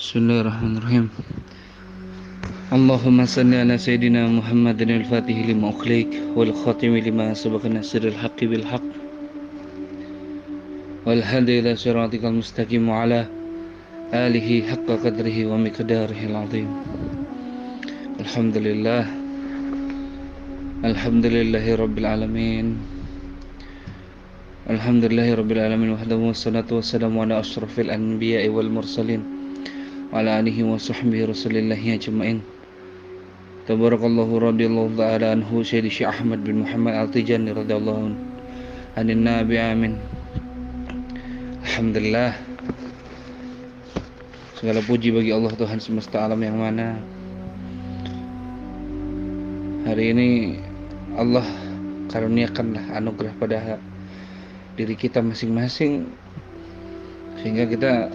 Bismillahirrahmanirrahim. Allahumma salli ala Sayyidina Muhammadin al-Fatih lima ukhlik wal khatimi lima sabaqa nasiril haqqi bil haqq wal hadi ila siratikal mustaqim wa ala alihi haqqa qadrihi wa miqdarihi al-azim. Alhamdulillahi rabbil alamin. Alhamdulillahi rabbil alamin wahdahu wassalatu wassalamu ala asyrafil anbiya'i wal mursalin wa ala alihi wa sahbihi rasulillahi ajma'in. Tabarakallahu radiyallahu ta'ala anhu Sayyidi Syekh Ahmad bin Muhammad Al-Tijani radiyallahu anin nabi amin. Alhamdulillah, segala puji bagi Allah Tuhan semesta alam yang mana hari ini Allah karuniakanlah anugerah pada diri kita masing-masing, sehingga kita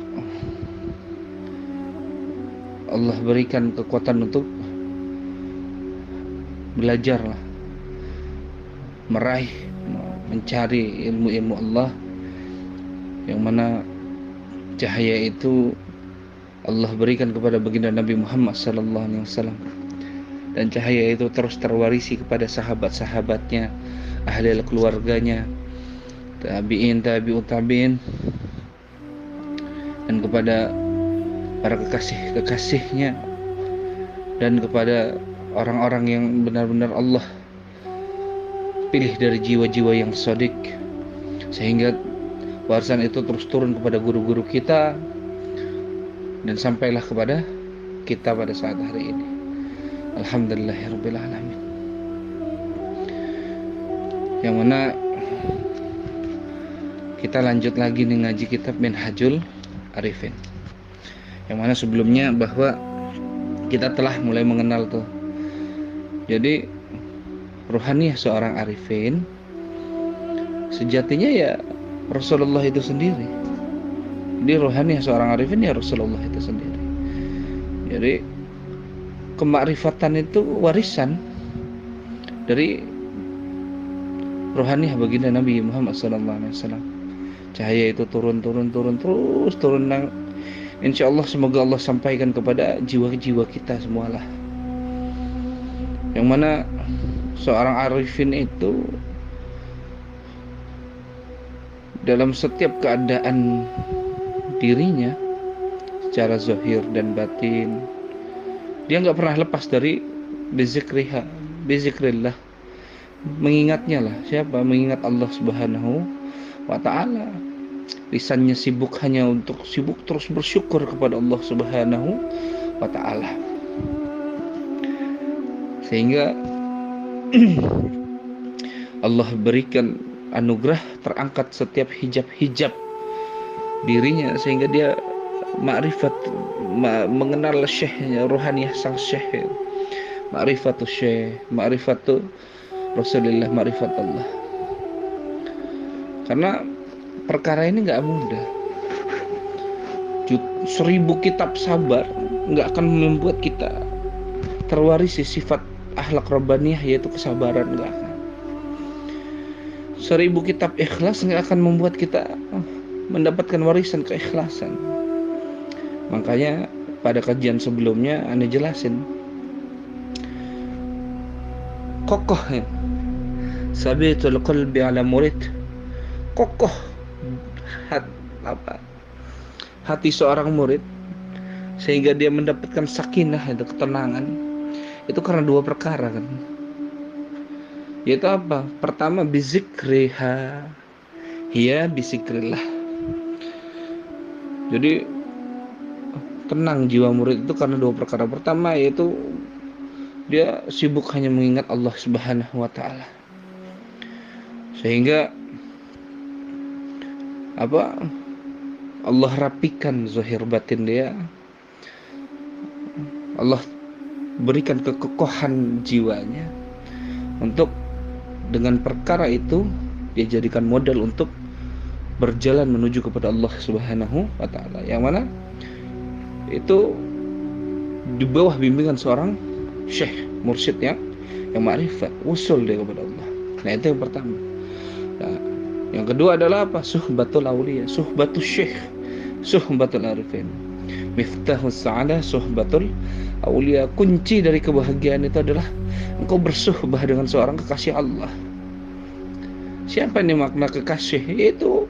Allah berikan kekuatan untuk belajarlah, meraih, mencari ilmu-ilmu Allah, yang mana cahaya itu Allah berikan kepada baginda Nabi Muhammad SAW, dan cahaya itu terus terwarisi kepada sahabat-sahabatnya, ahli keluarganya, tabi'in, tabi'ut tabi'in, dan kepada para kekasih-kekasihnya, dan kepada orang-orang yang benar-benar Allah pilih dari jiwa-jiwa yang shadiq, sehingga warisan itu terus turun kepada guru-guru kita dan sampailah kepada kita pada saat hari ini. Alhamdulillahirabbil alamin. Yang mana kita lanjut lagi nih ngaji kitab Minhajul Arifin, yang mana sebelumnya bahwa kita telah mulai mengenal tuh. Jadi ruhaniyah seorang arifin sejatinya ya Rasulullah itu sendiri. Jadi ruhaniyah seorang arifin ya Rasulullah itu sendiri. Jadi kemakrifatan itu warisan dari ruhaniyah baginda Nabi Muhammad SAW. Cahaya itu turun terus turun. Insya Allah semoga Allah sampaikan kepada jiwa-jiwa kita semualah. Yang mana seorang arifin itu dalam setiap keadaan dirinya secara zahir dan batin, dia nggak pernah lepas dari bizikrillah, mengingatnya lah. Siapa? Mengingat Allah Subhanahu wa ta'ala. Lisannya sibuk terus bersyukur kepada Allah Subhanahu wa ta'ala, sehingga Allah berikan anugerah terangkat setiap hijab-hijab dirinya, sehingga dia ma'rifat, mengenal syekhnya, ruhaniyah sang syekh, ma'rifatu syekh, ma'rifatu Rasulullah, ma'rifat Allah. Karena perkara ini gak mudah. 1000 kitab sabar gak akan membuat kita terwarisi sifat akhlak rabbaniyah, yaitu kesabaran, gak akan. 1000 kitab ikhlas gak akan membuat kita mendapatkan warisan keikhlasan. Makanya pada kajian sebelumnya Anda jelasin kokoh ya, sabitul qalbi ala murid, kokoh hati seorang murid sehingga dia mendapatkan sakinah, itu ketenangan, itu karena 2 perkara kan. Yaitu apa? Pertama, bizikriha, hiya bizikrillah. Jadi tenang jiwa murid itu karena 2 perkara. Pertama yaitu dia sibuk hanya mengingat Allah Subhanahu wa ta'ala, sehingga Allah rapikan zahir batin dia. Allah berikan kekokohan jiwanya untuk dengan perkara itu dia jadikan modal untuk berjalan menuju kepada Allah Subhanahu wa ta'ala, yang mana itu di bawah bimbingan seorang syekh mursyid yang ma'rifat, usul dia kepada Allah. Nah, itu yang pertama. Nah, yang kedua adalah apa? Suhbatul auliya, suhbatul syekh, suhbatul arifin. Miftahus sa'adah suhbatul aulia. Kunci dari kebahagiaan itu adalah engkau bersuhbah dengan seorang kekasih Allah. Siapa ini makna kekasih? Itu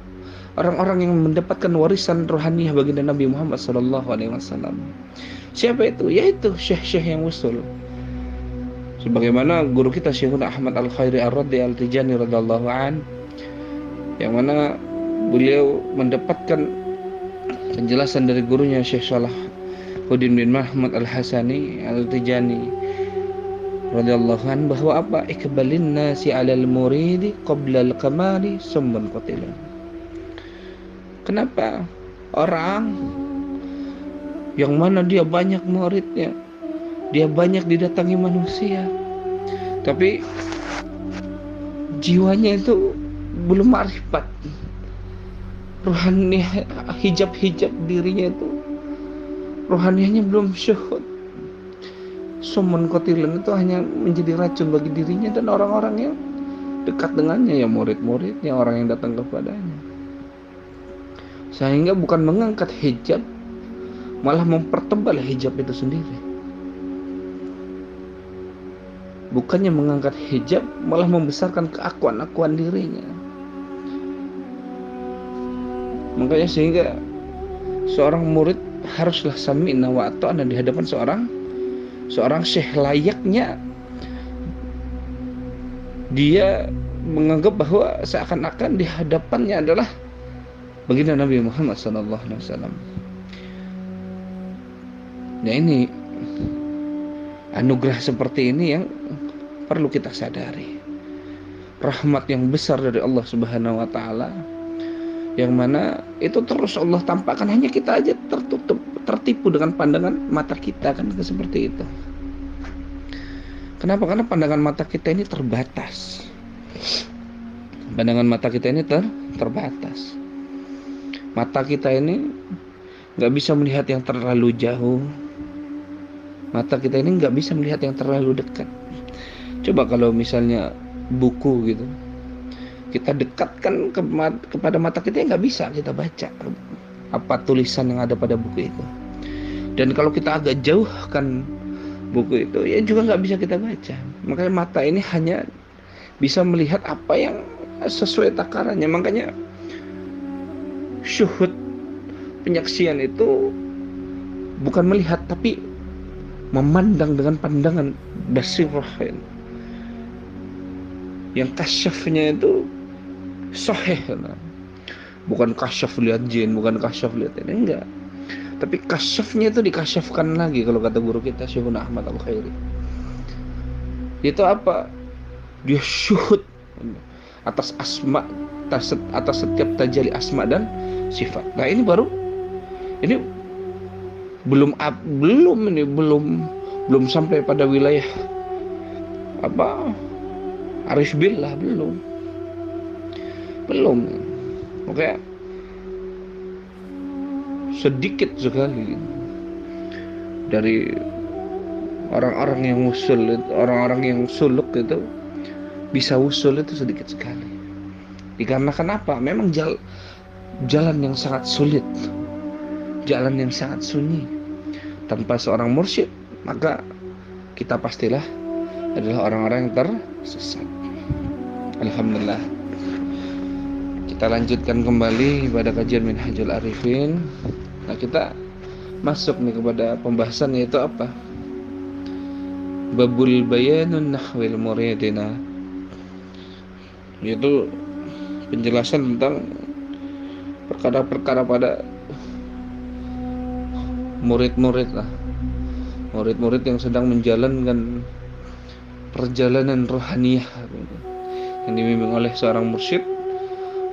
orang-orang yang mendapatkan warisan rohaniah baginda Nabi Muhammad SAW. Siapa itu? Yaitu syekh-syekh yang usul. Sebagaimana guru kita Syekhuna Ahmad Al-Khairi Ar-Radhi Al-Tijani radhiyallahu an, yang mana beliau mendapatkan penjelasan dari gurunya Syekh Salahuddin bin Muhammad Al-Hasani Al-Tijani radhiyallahu an, bahwa apa? Iqbalin nasi 'alal muridi qabla al-kamali summun qatilan. Kenapa orang yang mana dia banyak muridnya, dia banyak didatangi manusia, tapi jiwanya itu belum ma'rifat, rohani, hijab dirinya itu rohanianya belum syuhud, sumun kotilan, itu hanya menjadi racun bagi dirinya dan orang-orang yang dekat dengannya, ya murid-muridnya, orang yang datang kepadanya. Sehingga bukan mengangkat hijab, malah mempertebal hijab itu sendiri. Bukannya mengangkat hijab, malah membesarkan keakuan-akuan dirinya. Makanya sehingga seorang murid haruslah sami'na wa ata'na di hadapan seorang syekh. Layaknya dia menganggap bahwa seakan-akan di hadapannya adalah baginda Nabi Muhammad SAW. Nah, ini anugerah seperti ini yang perlu kita sadari. Rahmat yang besar dari Allah Subhanahu wa taala, yang mana itu terus Allah tampakkan, hanya kita aja tertipu dengan pandangan mata kita, kan seperti itu. Kenapa? Karena pandangan mata kita ini terbatas. Pandangan mata kita ini terbatas. Mata kita ini nggak bisa melihat yang terlalu jauh. Mata kita ini nggak bisa melihat yang terlalu dekat. Coba kalau misalnya buku gitu, kita dekatkan kepada mata kita, nggak bisa kita baca apa tulisan yang ada pada buku itu. Dan kalau kita agak jauhkan buku itu, ya juga nggak bisa kita baca. Makanya mata ini hanya bisa melihat apa yang sesuai takarannya. Makanya syuhud, penyaksian itu bukan melihat, tapi memandang dengan pandangan basirah, yang kasyafnya itu sahih. Bukan kasyaf lihat jin, bukan kasyaf lihat ini, enggak. Tapi kasyafnya itu dikasyafkan lagi, kalau kata guru kita Syekhuna Ahmad Al-Khairi. Itu apa? Dia syuhud atas asma, atas setiap tajalli asma dan sifat. Nah, ini baru, ini belum sampai pada wilayah apa arif billah, belum. Oke, sedikit sekali dari orang-orang yang usul, orang-orang yang suluk itu bisa usul itu sedikit sekali. Dikarenakan apa? Memang jalan yang sangat sulit, jalan yang sangat sunyi. Tanpa seorang mursyid, maka kita pastilah adalah orang-orang yang tersesat. Alhamdulillah. Kita lanjutkan kembali pada kajian Minhajul Arifin. Nah, kita masuk nih kepada pembahasan, yaitu apa? Babul bayanun nahwil muridina, yaitu penjelasan tentang perkara-perkara pada murid-murid yang sedang menjalankan perjalanan rohaniah yang dibimbing oleh seorang mursyid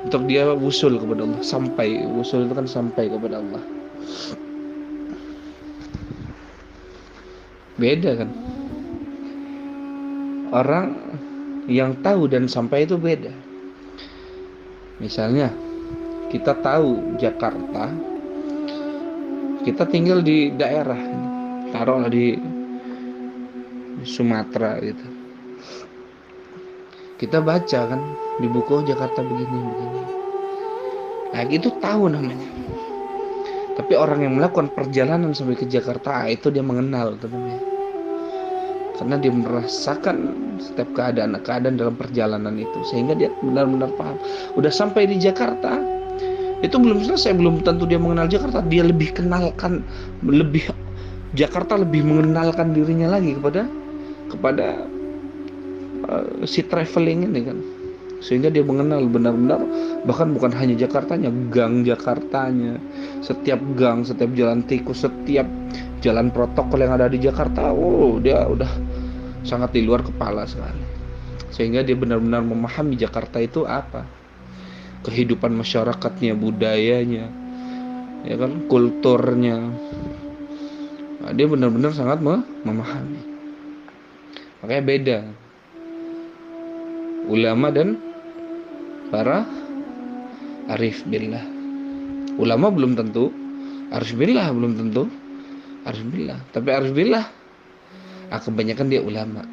untuk dia wusul kepada Allah. Wusul itu kan sampai kepada Allah. Beda kan? Orang yang tahu dan sampai itu beda. Misalnya kita tahu Jakarta, kita tinggal di daerah, taruhlah di Sumatera gitu. Kita baca kan di buku Jakarta begini. Nah, itu tahu namanya. Tapi orang yang melakukan perjalanan sampai ke Jakarta itu dia mengenal itu namanya. Karena dia merasakan setiap keadaan dalam perjalanan itu, sehingga dia benar-benar paham. Udah sampai di Jakarta, itu belum selesai, belum tentu dia mengenal Jakarta. Dia lebih kenalkan, Jakarta lebih mengenalkan dirinya lagi kepada si traveling ini kan, sehingga dia mengenal benar-benar, bahkan bukan hanya Jakartanya, gang Jakartanya, setiap gang, setiap jalan tikus, setiap jalan protokol yang ada di Jakarta. Dia udah sangat di luar kepala sekali, sehingga dia benar-benar memahami Jakarta itu apa, kehidupan masyarakatnya, budayanya, ya kan, kulturnya. Nah, dia benar-benar sangat memahami. Makanya beda ulama dan para arif billah. Ulama belum tentu, arif billah belum tentu. Arif billah, tapi arif billah kebanyakan dia ulama.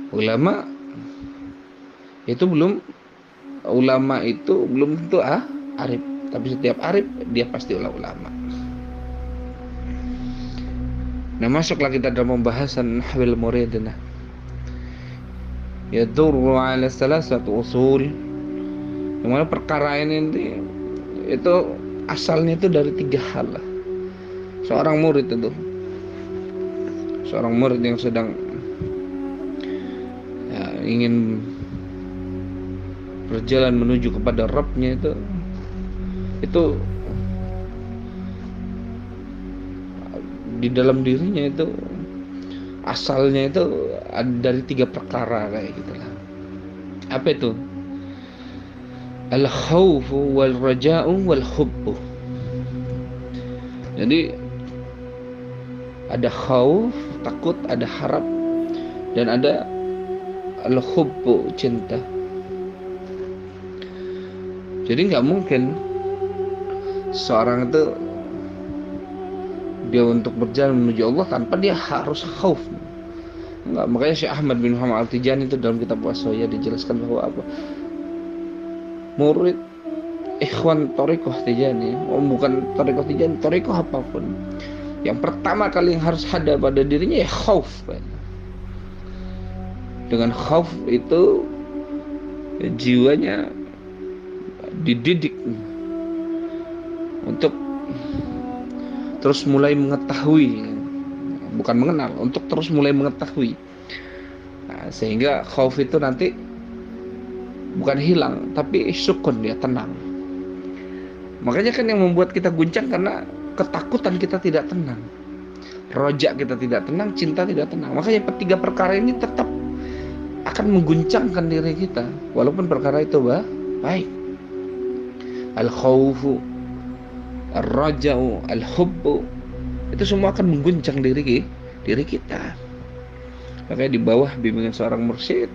Ulama itu belum tentu arif, tapi setiap arif dia pasti ulama. Nah, masuklah kita dalam pembahasan nahwil muridina. Yadurru ala salasatu usul. Yang mana perkara ini itu asalnya itu dari 3 hal lah. Seorang murid yang sedang ingin berjalan menuju kepada Rabbnya itu di dalam dirinya itu asalnya itu dari 3 perkara kayak gitulah. Apa itu? Al-khawfu wal raja'u wal hubbu. Jadi ada khauf, takut, ada harap, dan ada al-hubbu, cinta. Jadi nggak mungkin seorang itu dia untuk berjalan menuju Allah tanpa dia harus khauf. Enggak, makanya Syekh Ahmad bin Muhammad Al-Tijani itu dalam kitab Wasaya dijelaskan bahwa apa? Murid ikhwan Thariqah Tijani, bukan Thariqah Tijani, Thariqah apapun, yang pertama kali yang harus ada pada dirinya ya khauf. Dengan khauf itu jiwanya dididik untuk terus mulai mengetahui, bukan mengenal, untuk terus mulai mengetahui. Nah, sehingga khauf itu nanti bukan hilang, tapi sukun, dia tenang. Makanya kan yang membuat kita guncang karena ketakutan kita tidak tenang, rojak kita tidak tenang, cinta tidak tenang. Makanya 3 perkara ini tetap akan mengguncangkan diri kita, walaupun perkara itu baik. Al-khawfu, ar-raja'u, al-hubbu, itu semua akan mengguncang diri kita. Makanya di bawah bimbingan seorang mursyid,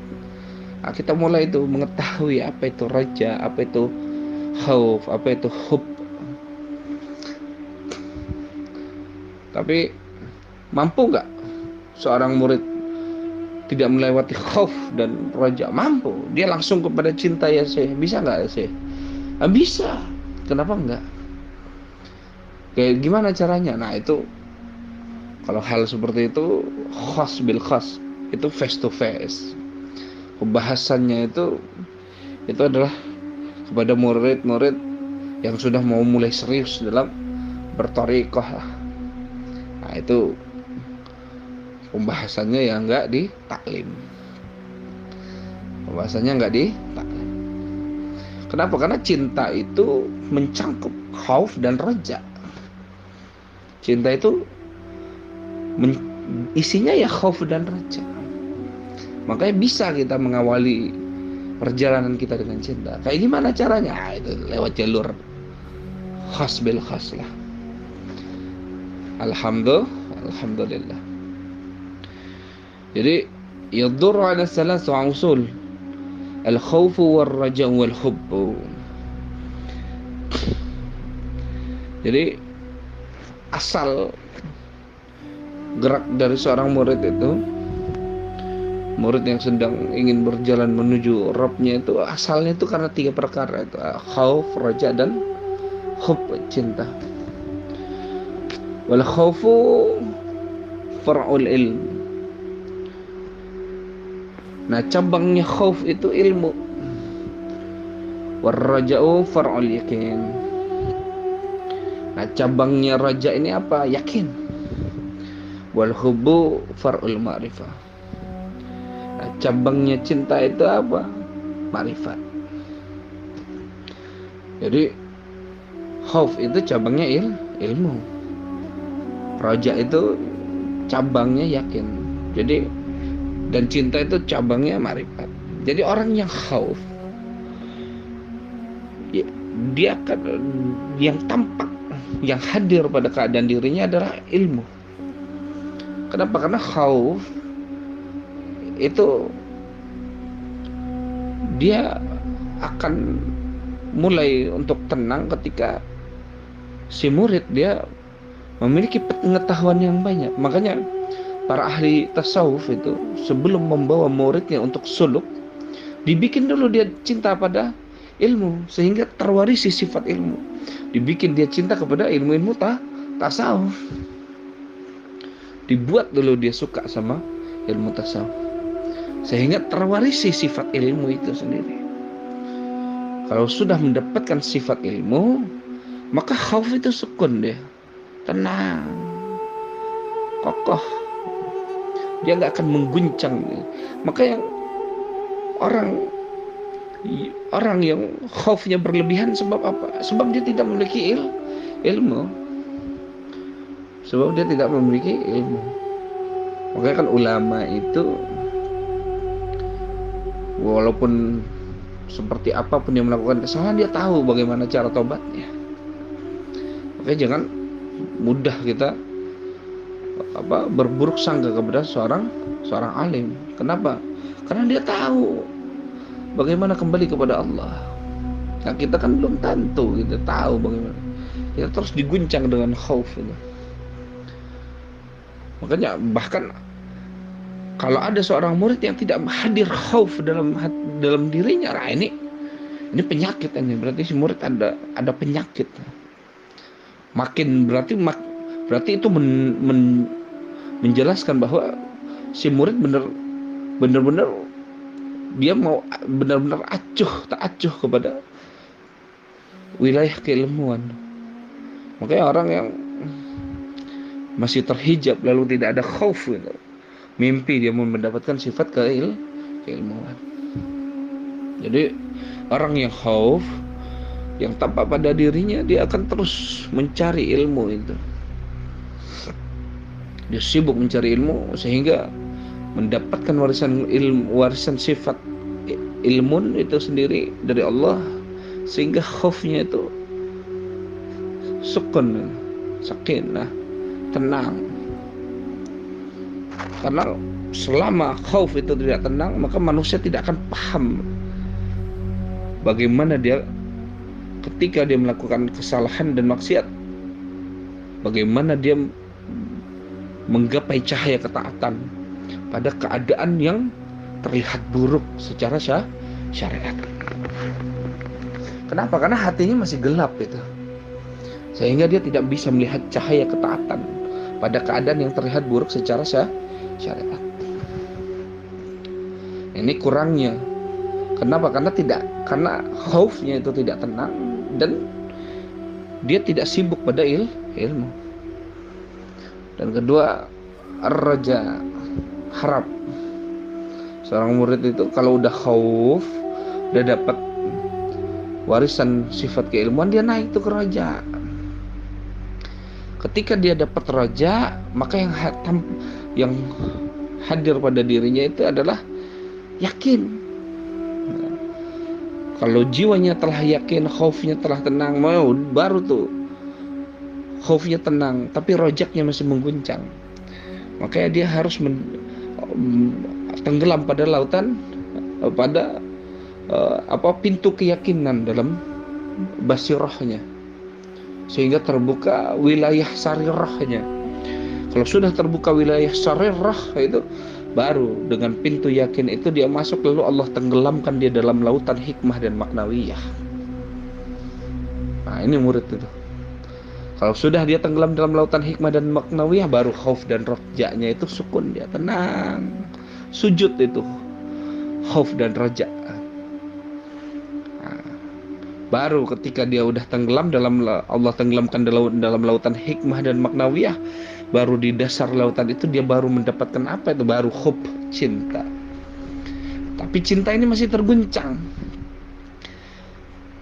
kita mulai itu mengetahui apa itu raja, apa itu khauf, apa itu hub. Tapi mampu nggak seorang murid tidak melewati khauf dan raja? Mampu. Dia langsung kepada cinta, ya Syekh. Bisa nggak ya Syekh? Bisa. Kenapa enggak? Kayak gimana caranya? Nah, itu kalau hal seperti itu khas bil khas, itu face to face. Pembahasannya itu adalah kepada murid-murid yang sudah mau mulai serius dalam berthariqah. Nah, itu pembahasannya yang enggak di taklim. Pembahasannya enggak di taklim. Kenapa? Karena cinta itu mencangkup khauf dan raja. Cinta itu isinya ya khauf dan raja. Makanya bisa kita mengawali perjalanan kita dengan cinta. Kayak gimana caranya? Itu lewat jalur khas bil khas lah. Alhamdulillah. Jadi yadur ala salasu usul, al-khawfu wal-raja' wal-hubbu. Jadi asal gerak dari seorang murid itu Murid yang sedang ingin berjalan menuju Rabbnya itu asalnya itu karena 3 perkara itu, khauf, raja, dan hub, cinta. Wal khaufu far'ul ilm. Nah, cabangnya khauf itu ilmu. War raja'u far'ul yakin. Nah, cabangnya raja ini apa? Yakin. Wal hubbu far'ul ma'rifah. Nah, cabangnya cinta itu apa? Ma'rifat. Jadi khauf itu cabangnya ilmu. Raja itu cabangnya yakin. Jadi dan cinta itu cabangnya ma'rifat. Jadi orang yang khauf, dia akan, yang tampak, yang hadir pada keadaan dirinya adalah ilmu. Kenapa? Karena khauf itu dia akan mulai untuk tenang ketika si murid dia memiliki pengetahuan yang banyak. Makanya para ahli tasawuf itu sebelum membawa muridnya untuk suluk, dibikin dulu dia cinta pada ilmu sehingga terwarisi sifat ilmu. Dibikin dia cinta kepada ilmu-ilmu tasawuf. Dibuat dulu dia suka sama ilmu tasawuf sehingga terwarisi sifat ilmu itu sendiri. Kalau sudah mendapatkan sifat ilmu, maka khauf itu sukun, dia tenang, kokoh, dia nggak akan mengguncang. Maka yang orang yang khaufnya berlebihan sebab apa? Sebab dia tidak memiliki ilmu. Sebab dia tidak memiliki ilmu. Makanya kan ulama itu walaupun seperti apapun yang melakukan kesalahan, dia tahu bagaimana cara tobatnya. Makanya jangan mudah kita berburuk sangka kepada seorang alim. Kenapa? Karena dia tahu bagaimana kembali kepada Allah. Nah, kita kan belum tentu kita tahu bagaimana. Kita terus diguncang dengan khauf itu. Makanya bahkan kalau ada seorang murid yang tidak hadir khauf dalam dirinya, nah ini penyakit ini. Berarti si murid ada penyakit. Makin berarti itu menjelaskan bahwa si murid benar-benar dia mau benar-benar tak acuh kepada wilayah keilmuan. Makanya orang yang masih terhijab lalu tidak ada khauf gitu, mimpi dia mau mendapatkan sifat keilmuan. Jadi orang yang khauf, yang tampak pada dirinya, dia akan terus mencari ilmu itu. Dia sibuk mencari ilmu sehingga mendapatkan warisan sifat ilmun itu sendiri dari Allah, sehingga khaufnya itu sukun, sakinah, tenang. Karena selama khauf itu tidak tenang, maka manusia tidak akan paham bagaimana dia ketika dia melakukan kesalahan dan maksiat, bagaimana dia menggapai cahaya ketaatan pada keadaan yang terlihat buruk secara syariat. Kenapa? Karena hatinya masih gelap itu, sehingga dia tidak bisa melihat cahaya ketaatan pada keadaan yang terlihat buruk secara syariat. Ini kurangnya. Kenapa? Karena khaufnya itu tidak tenang dan dia tidak sibuk pada ilmu. Dan kedua, ar-raja, harap. Seorang murid itu kalau udah khauf, udah dapat warisan sifat keilmuan, dia naik tuh ke raja. Ketika dia dapat raja, maka yang hadir pada dirinya itu adalah yakin. Nah, kalau jiwanya telah yakin, khaufnya telah tenang, baru tuh khaufnya tenang, tapi rojaknya masih mengguncang. Makanya dia harus tenggelam pada lautan, pada pintu keyakinan dalam basirahnya, sehingga terbuka wilayah sarirahnya. Kalau sudah terbuka wilayah sarirah itu, Baru dengan pintu yakin itu dia masuk, lalu Allah tenggelamkan dia dalam lautan hikmah dan maknawiyah. Nah, ini murid itu. Kalau sudah dia tenggelam dalam lautan hikmah dan maknawiyah, baru khauf dan roja'nya itu sukun, dia tenang. Sujud itu khauf dan roja'. Nah, baru ketika dia udah tenggelam Allah tenggelamkan dalam lautan hikmah dan maknawiyah, baru di dasar lautan itu dia baru mendapatkan apa itu? Baru hub, cinta. Tapi cinta ini masih terguncang.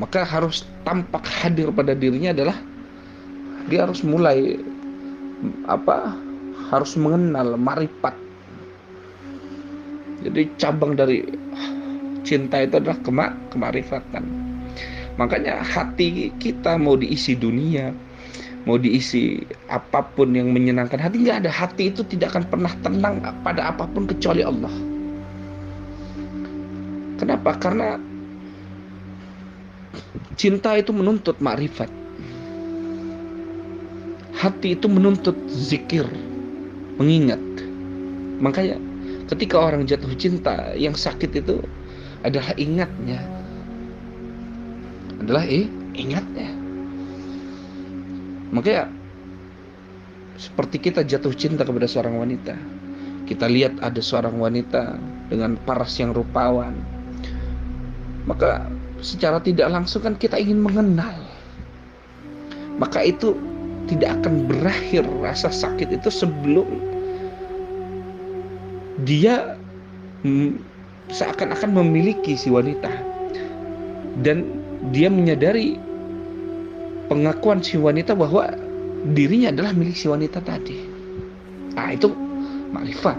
Maka harus tampak hadir pada dirinya adalah dia harus mulai harus mengenal marifat. Jadi cabang dari cinta itu adalah kemarifatan. Makanya hati kita mau diisi dunia, mau diisi apapun yang menyenangkan hati, nggak ada. Hati itu tidak akan pernah tenang pada apapun kecuali Allah. Kenapa? Karena cinta itu menuntut makrifat. Hati itu menuntut zikir, mengingat. Makanya ketika orang jatuh cinta, yang sakit itu adalah ingatnya. Ingatnya. Makanya seperti kita jatuh cinta kepada seorang wanita, kita lihat ada seorang wanita dengan paras yang rupawan, maka secara tidak langsung kan kita ingin mengenal. Maka itu tidak akan berakhir rasa sakit itu sebelum dia seakan-akan memiliki si wanita, dan dia menyadari pengakuan si wanita bahwa dirinya adalah milik si wanita tadi. Nah, itu makrifat.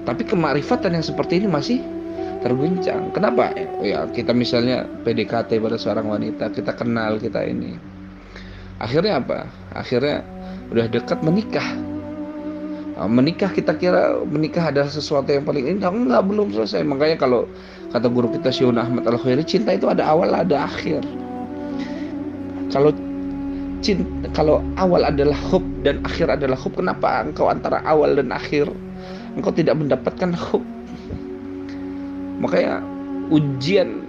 Tapi kemakrifatan yang seperti ini masih terguncang. Kenapa? Ya kita misalnya PDKT pada seorang wanita, kita kenal, kita ini. Akhirnya apa? Akhirnya udah dekat menikah. Menikah, kita kira menikah adalah sesuatu yang paling indah. Enggak, belum selesai. Makanya kalau kata guru kita Syekh Ahmad Al-Khairi, cinta itu ada awal, ada akhir. Kalau awal adalah hub dan akhir adalah hub, kenapa engkau antara awal dan akhir engkau tidak mendapatkan hub? Makanya ujian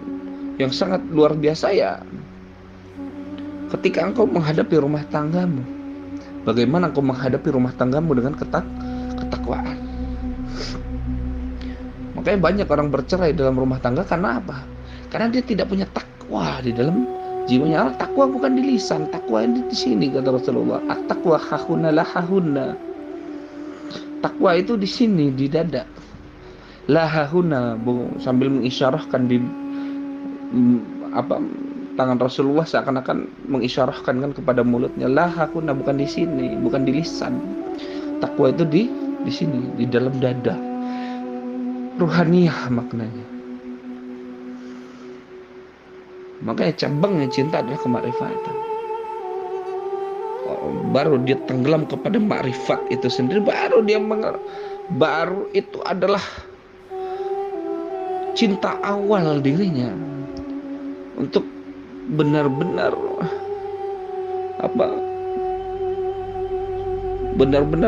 yang sangat luar biasa ya ketika engkau menghadapi rumah tanggamu. Bagaimana engkau menghadapi rumah tanggamu dengan ketakwaan? Makanya banyak orang bercerai dalam rumah tangga karena apa? Karena dia tidak punya takwa di dalam jiwanya. Takwa bukan di lisan, takwa ini di sini kata Rasulullah. At-taqwa hahuna la hahuna. Takwa itu di sini, di dada. La hahuna, sambil mengisyarahkan di tangan Rasulullah seakan-akan mengisyarahkan kan kepada mulutnya. La hahuna, bukan di sini, bukan di lisan. Takwa itu di sini, di dalam dada. Ruhaniyah maknanya. Makanya cabangnya cinta adalah kemakrifatan. Baru dia tenggelam kepada makrifat itu sendiri, baru dia baru itu adalah cinta awal dirinya untuk benar-benar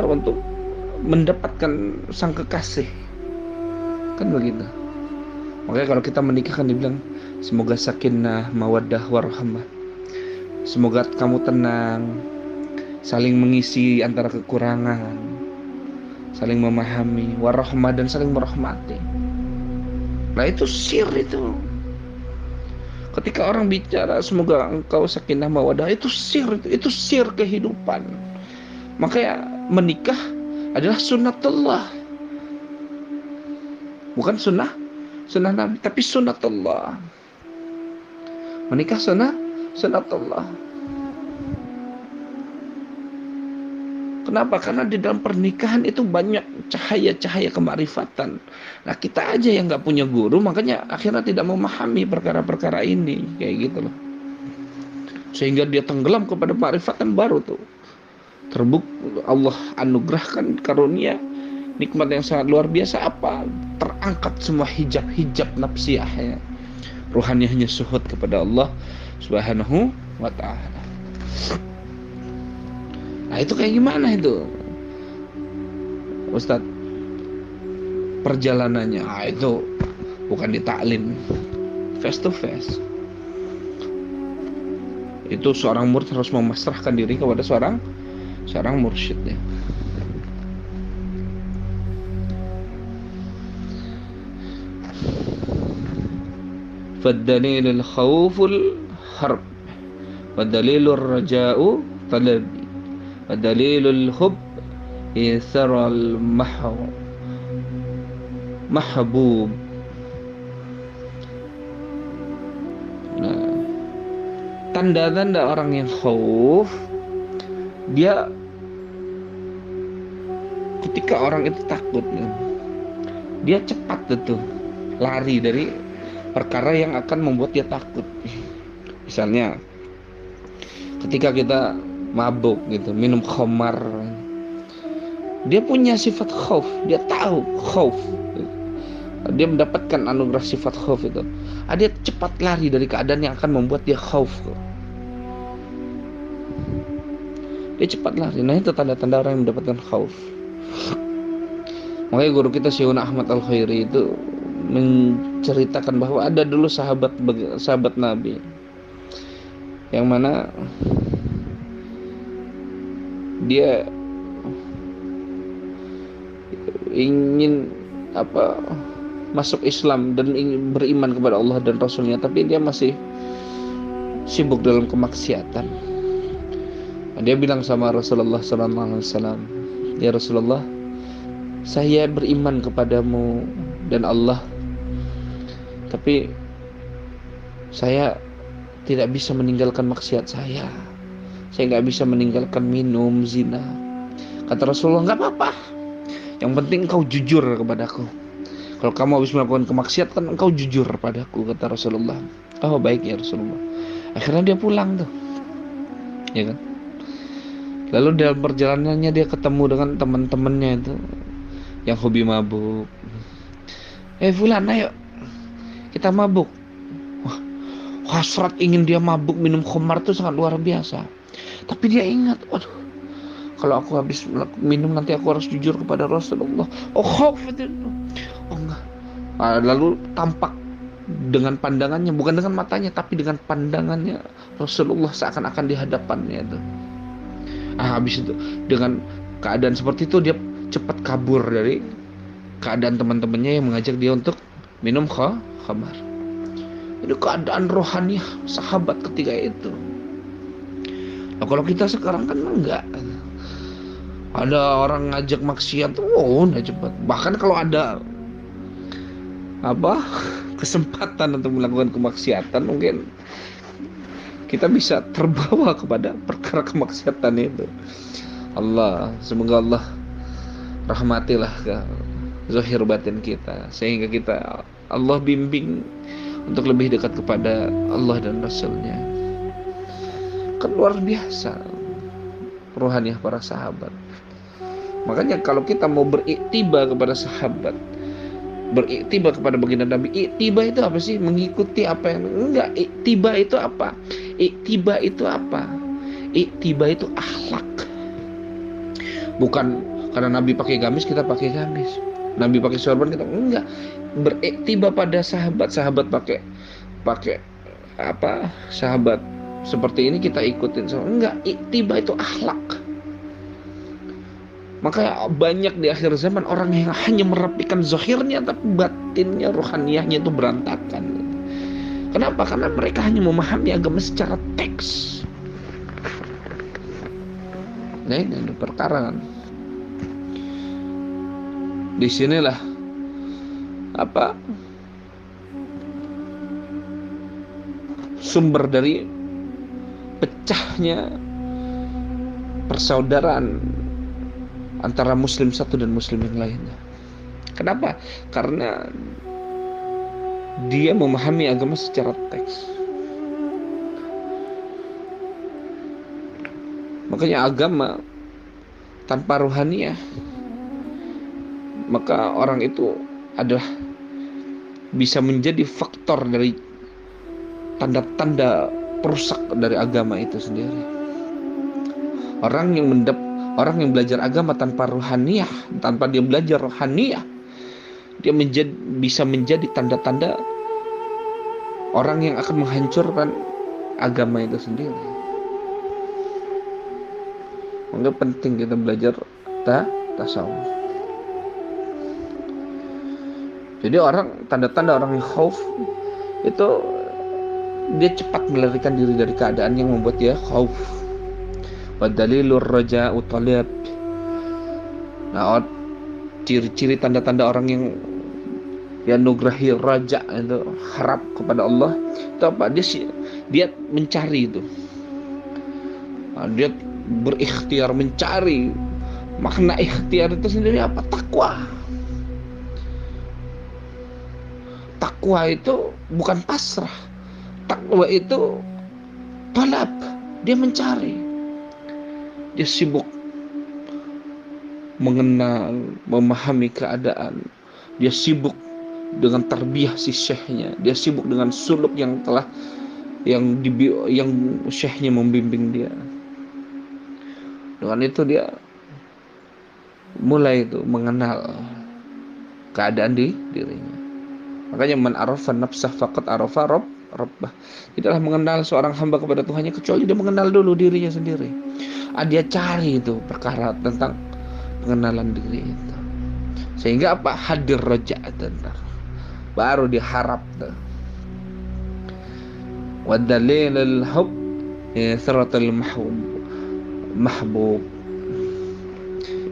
untuk mendapatkan sang kekasih. Kan begitu. Makanya kalau kita menikah kan dibilang semoga sakinah, mawaddah, warahmah. Semoga kamu tenang, saling mengisi antara kekurangan, saling memahami, warahmah, dan saling merahmati. Nah itu sir itu. Ketika orang bicara semoga engkau sakinah, mawaddah, itu sir kehidupan. Makanya menikah adalah sunnatullah. Bukan sunnah Nabi, tapi sunnatullah. Menikah sunnatullah. Kenapa? Karena di dalam pernikahan itu banyak cahaya-cahaya kemakrifatan. Nah kita aja yang nggak punya guru, makanya akhirnya tidak memahami perkara-perkara ini, kayak gitu loh. Sehingga dia tenggelam kepada makrifatan, baru tuh terbukti Allah anugerahkan karunia nikmat yang sangat luar biasa. Apa? Terangkat semua hijab-hijab nafsiyahnya, ruhaniyahnya suhud kepada Allah Subhanahu wa ta'ala. Nah itu kayak gimana itu Ustadz? perjalanannya. Itu bukan di taklim, face to face. Itu seorang murid harus memasrahkan diri kepada seorang mursyidnya. Fadalilul khawful harb, wadalilul raja'u talabi, wadalilul hub isaral mahbub. Nah, tanda-tanda orang yang khauf, dia ketika orang itu takut, dia cepat tuh lari dari perkara yang akan membuat dia takut. Misalnya ketika kita mabuk gitu, minum khamar, dia punya sifat khauf, dia tahu khauf, dia mendapatkan anugerah sifat khauf itu. Dia cepat lari dari keadaan yang akan membuat dia khauf. Dia cepat lari. Nah, itu tanda-tanda orang yang mendapatkan khauf. Makanya guru kita Syekhuna Ahmad Al-Khairi itu menceritakan bahwa ada dulu sahabat Nabi yang mana dia ingin masuk Islam dan ingin beriman kepada Allah dan Rasulnya, tapi dia masih sibuk dalam kemaksiatan. Dia bilang sama Rasulullah SAW, ya Rasulullah, saya beriman kepadamu dan Allah, tapi saya tidak bisa meninggalkan maksiat saya nggak bisa meninggalkan minum, zina. Kata Rasulullah, nggak apa-apa, yang penting engkau jujur kepadaku. Kalau kamu habis melakukan kemaksiatan, engkau jujur padaku, kata Rasulullah. Oh, baik ya Rasulullah. Akhirnya dia pulang tuh, ya kan. Lalu dalam perjalanannya dia ketemu dengan teman-temannya itu yang hobi mabuk. Fulan, ayo kita mabuk. Wah, hasrat ingin dia mabuk minum khamar itu sangat luar biasa. Tapi dia ingat, waduh, kalau aku habis minum nanti aku harus jujur kepada Rasulullah. Oh, khauf itu. Oh enggak. Lalu tampak dengan pandangannya, bukan dengan matanya, tapi dengan pandangannya Rasulullah seakan-akan di hadapannya itu. Habis itu dengan keadaan seperti itu dia cepat kabur dari keadaan teman-temannya yang mengajak dia untuk minum khamar. Itu keadaan rohani sahabat ketika itu. Nah, kalau kita sekarang kan enggak. Ada orang ngajak maksiat, udah cepat. Bahkan kalau ada kesempatan untuk melakukan kemaksiatan, mungkin kita bisa terbawa kepada perkara kemaksiatan itu. Semoga Allah rahmatilah ke zahir batin kita, sehingga kita Allah bimbing untuk lebih dekat kepada Allah dan Rasulnya. Kan luar biasa rohaniah para sahabat. Makanya kalau kita mau beriktiba kepada sahabat, beriktiba kepada baginda Nabi, iktiba itu apa sih? Mengikuti apa yang enggak. Iktiba itu apa? Iktiba itu apa? Iktiba itu akhlak. Bukan karena Nabi pakai gamis kita pakai gamis, Nabi pakai sorban kita enggak. Beriktiba pada sahabat pakai sahabat seperti ini kita ikutin. Enggak, iktiba itu akhlak. Maka banyak di akhir zaman orang yang hanya merapikan zahirnya tapi batinnya, rohaniahnya itu berantakan. Kenapa? Karena mereka hanya memahami agama secara teks. Nah, ini ada perkara kan. Disinilah sumber dari pecahnya persaudaraan antara muslim satu dan muslim yang lainnya. Kenapa? Karena dia memahami agama secara teks. Makanya agama tanpa rohaniah, maka orang itu adalah bisa menjadi faktor dari tanda-tanda perusak dari agama itu sendiri. Orang yang belajar agama tanpa rohaniah, tanpa dia belajar rohaniah, Dia bisa menjadi tanda-tanda orang yang akan menghancurkan agama itu sendiri. Maka penting kita belajar tasawuf. Jadi tanda-tanda orang yang khauf itu dia cepat melarikan diri dari keadaan yang membuat dia khauf. Wa dalilur raja'u talab. Nah, ciri-ciri tanda-tanda orang yang nugrahi raja itu harap kepada Allah itu apa? Dia mencari itu. Nah, dia berikhtiar mencari. Makna ikhtiar itu sendiri apa? Takwa. Takwa itu bukan pasrah. Takwa itu talab. Dia mencari. Dia sibuk mengenal, memahami keadaan. Dia sibuk dengan tarbiyah si syekhnya. Dia sibuk dengan suluk yang syekhnya membimbing dia. Dengan itu dia mulai itu mengenal keadaan di dirinya. Makanya man arafa nafsah faqad arafa rabbah. Tidaklah mengenal seorang hamba kepada Tuhannya kecuali dia mengenal dulu dirinya sendiri. Dia cari itu perkara tentang pengenalan diri itu. Sehingga apa? Hadir raja tentang baru diharap tuh. Wa dalilul hub siratal mahbub.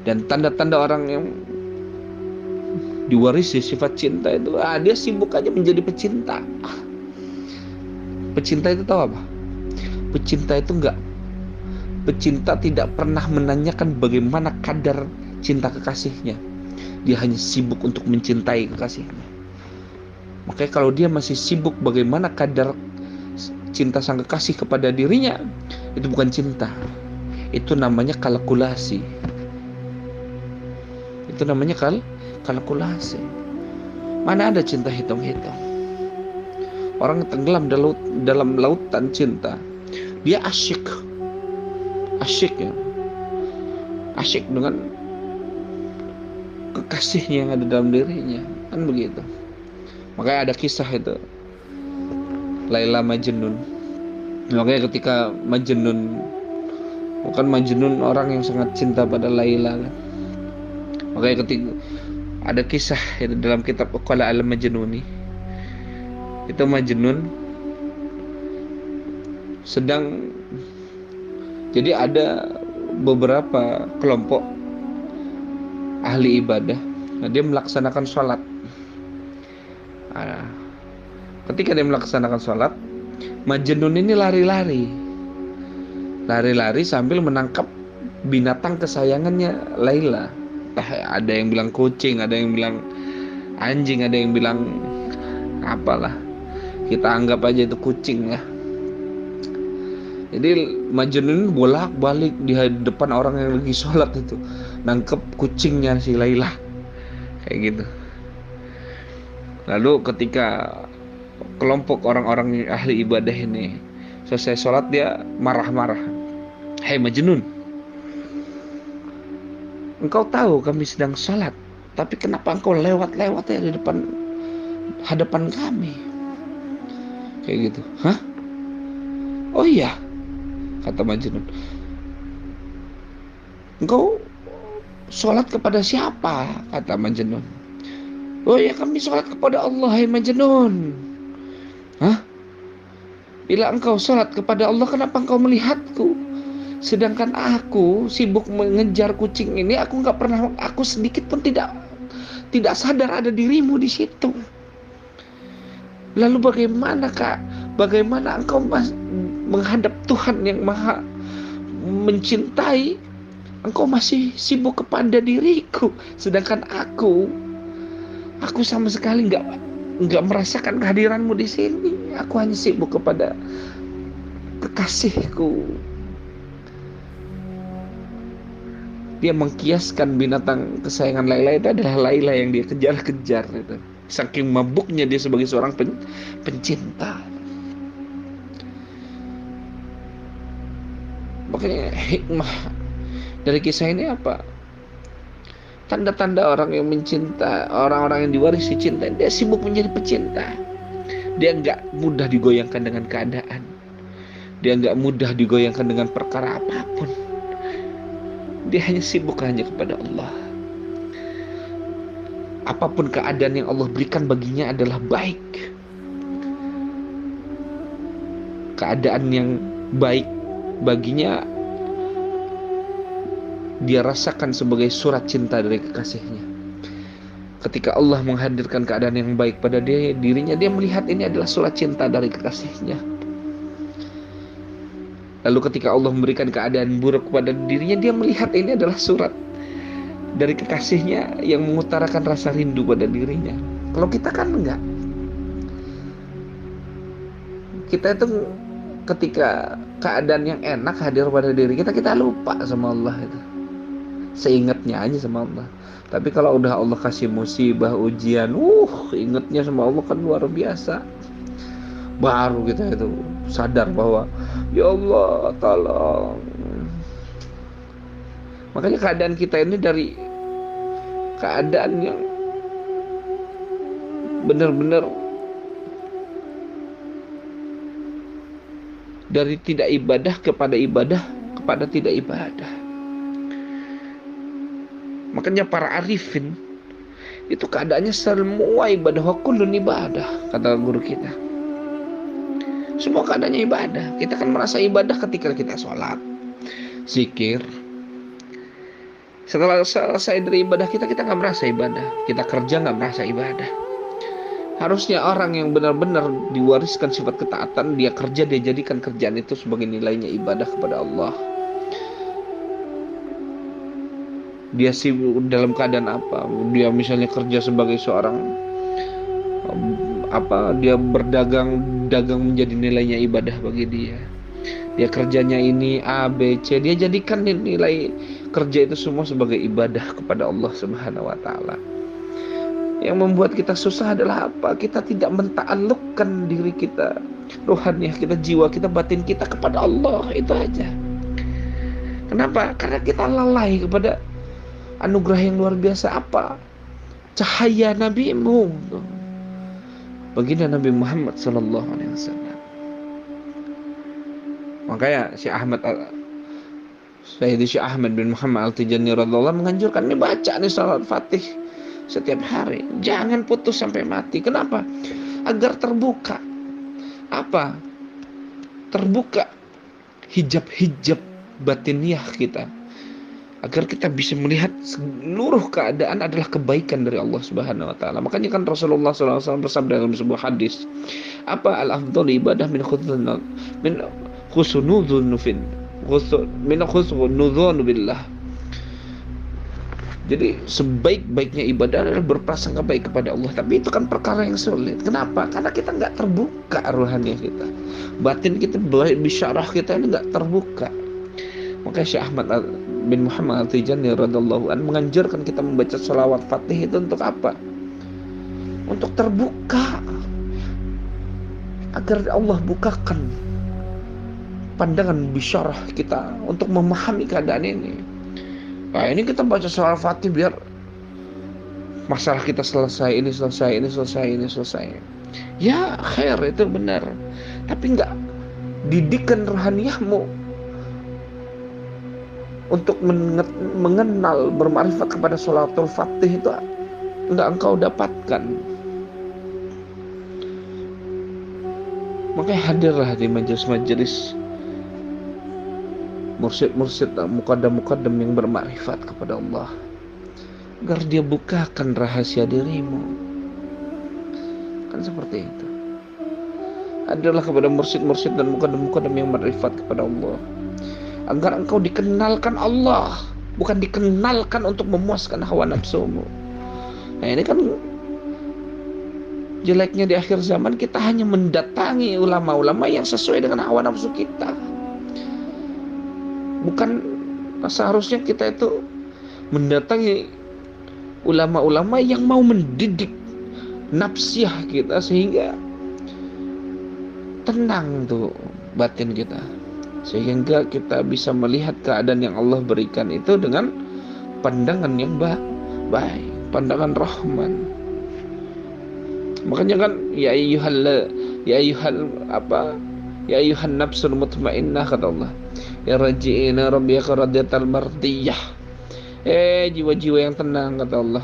Dan tanda-tanda orang yang diwarisi sifat cinta itu dia sibuk aja menjadi pecinta. Pecinta itu tahu apa? Pecinta tidak pernah menanyakan bagaimana kadar cinta kekasihnya. Dia hanya sibuk untuk mencintai kekasihnya. Makanya kalau dia masih sibuk bagaimana kadar cinta sang kekasih kepada dirinya, itu bukan cinta. Itu namanya kalkulasi. Kalkulasi. Mana ada cinta hitung-hitung. Orang tenggelam dalam lautan cinta. Dia asyik ya. Asyik dengan kekasihnya yang ada dalam dirinya. Kan begitu. Makanya ada kisah itu Laila Majnun. Makanya ketika Majnun orang yang sangat cinta pada Laila kan. Makanya ketika ada kisah itu dalam kitab Uqala al-Majnuni. Itu Majnun sedang, jadi ada beberapa kelompok ahli ibadah. Nah, dia melaksanakan sholat. Ketika dia melaksanakan sholat, Majnun ini lari-lari sambil menangkap binatang kesayangannya Laila. Ada yang bilang kucing, ada yang bilang anjing, ada yang bilang apalah. Kita anggap aja itu kucing ya. Jadi Majnun bolak-balik di depan orang yang lagi sholat itu, nangkep kucingnya si Laila, kayak gitu. Lalu ketika kelompok orang-orang ahli ibadah ini selesai sholat, dia marah-marah. Hei Majnun, engkau tahu kami sedang sholat, tapi kenapa engkau lewat-lewat ya di hadapan kami? Kayak gitu. Hah? Oh iya, kata Majnun. Engkau sholat kepada siapa? Kata Majnun. Oh iya, kami sholat kepada Allah, hai Majnun. Hah? Bila engkau sholat kepada Allah, kenapa engkau melihatku? Sedangkan aku sibuk mengejar kucing ini, aku sedikit pun tidak sadar ada dirimu di situ. Lalu bagaimana engkau menghadap Tuhan yang maha mencintai, engkau masih sibuk kepada diriku, sedangkan aku sama sekali nggak merasakan kehadiranmu di sini. Aku hanya sibuk kepada kekasihku. Dia mengkiaskan binatang kesayangan Laila itu adalah Laila yang dia kejar-kejar itu. Saking mabuknya dia sebagai seorang pencinta. Makanya hikmah dari kisah ini apa? Tanda-tanda orang yang mencinta, orang-orang yang diwarisi cinta, dia sibuk menjadi pecinta. Dia nggak mudah digoyangkan dengan keadaan. Dia nggak mudah digoyangkan dengan perkara apapun. Dia hanya sibuk hanya kepada Allah. Apapun keadaan yang Allah berikan baginya adalah baik. Keadaan yang baik baginya dia rasakan sebagai surat cinta dari kekasihnya. Ketika Allah menghadirkan keadaan yang baik pada dirinya, dia melihat ini adalah surat cinta dari kekasihnya. Lalu ketika Allah memberikan keadaan buruk kepada dirinya, dia melihat ini adalah surat dari kekasihnya yang mengutarakan rasa rindu pada dirinya. Kalau kita kan enggak. Kita itu ketika keadaan yang enak hadir pada diri kita, kita lupa sama Allah itu. Seingatnya aja sama Allah. Tapi kalau udah Allah kasih musibah, ujian, ingatnya sama Allah kan luar biasa. Baru kita itu sadar bahwa ya Allah tolong. Makanya keadaan kita ini dari keadaan yang benar-benar dari tidak ibadah kepada tidak ibadah. Makanya para arifin itu keadaannya semua ibadah, wa kullun ibadah, kata guru kita. Semua keadaannya ibadah. Kita kan merasa ibadah ketika kita sholat, zikir. Setelah selesai dari ibadah kita nggak merasa ibadah. Kita kerja nggak merasa ibadah. Harusnya orang yang benar-benar diwariskan sifat ketaatan, dia kerja, dia jadikan kerjaan itu sebagai nilainya ibadah kepada Allah. Dia sibuk dalam keadaan apa? Dia misalnya kerja sebagai seorang dia berdagang menjadi nilainya ibadah bagi dia. Dia kerjanya ini A, B, C, dia jadikan nilai kerja itu semua sebagai ibadah kepada Allah Subhanahu wa taala. Yang membuat kita susah adalah apa? Kita tidak menta'alluqkan diri kita, rohaniah kita, jiwa kita, batin kita kepada Allah. Itu aja. Kenapa? Karena kita lalai kepada anugerah yang luar biasa. Apa? Cahaya nabimu, baginda Nabi Muhammad sallallahu alaihi wasallam. Makanya Syekh Ahmad bin Muhammad Al-Tijani radhiyallahu anhu menganjurkan ini, baca nih salat Fatih setiap hari. Jangan putus sampai mati. Kenapa? Agar terbuka apa? Terbuka hijab-hijab batiniah kita. Agar kita bisa melihat seluruh keadaan adalah kebaikan dari Allah Subhanahu wa taala. Makanya kan Rasulullah SAW bersabda dalam sebuah hadis, apa al-afdhalu ibadah min khusnudzun billah. Jadi sebaik-baiknya ibadah adalah berprasangka baik kepada Allah. Tapi itu kan perkara yang sulit. Kenapa? Karena kita nggak terbuka rohaniah kita, batin kita, bisyarah kita ini nggak terbuka. Maka Syekh Ahmad bin Muhammad Al-Tijani radhiyallahu anhu menganjurkan kita membaca sholawat Fatih itu untuk apa? Untuk terbuka, agar Allah bukakan pandangan bisyarah kita untuk memahami keadaan ini. Nah, ini kita baca sholawat Fatih biar masalah kita selesai, ini selesai. Ya, khair, itu benar. Tapi enggak didikan rohaniahmu untuk mengenal, bermarifat kepada sholatul Fatih itu enggak engkau dapatkan. Makanya hadirlah di majelis-majelis mursyid-mursyid, muqaddam-muqaddam yang bermarifat kepada Allah, agar dia bukakan rahasia dirimu. Kan seperti itu. Hadirlah kepada mursyid-mursyid dan muqaddam-muqaddam yang marifat kepada Allah, agar engkau dikenalkan Allah, bukan dikenalkan untuk memuaskan hawa nafsumu. Nah, ini kan jeleknya di akhir zaman, kita hanya mendatangi ulama-ulama yang sesuai dengan hawa nafsu kita. Bukan seharusnya kita itu mendatangi ulama-ulama yang mau mendidik nafsiyah kita sehingga tenang tuh batin kita, sehingga kita bisa melihat keadaan yang Allah berikan itu dengan pandangan yang baik, pandangan Rahman. Makanya kan ya ayyuhan nafsul mutmainnah, kata Allah, irji'ina rabbika radiyatan mardiyah. Jiwa-jiwa yang tenang, kata Allah,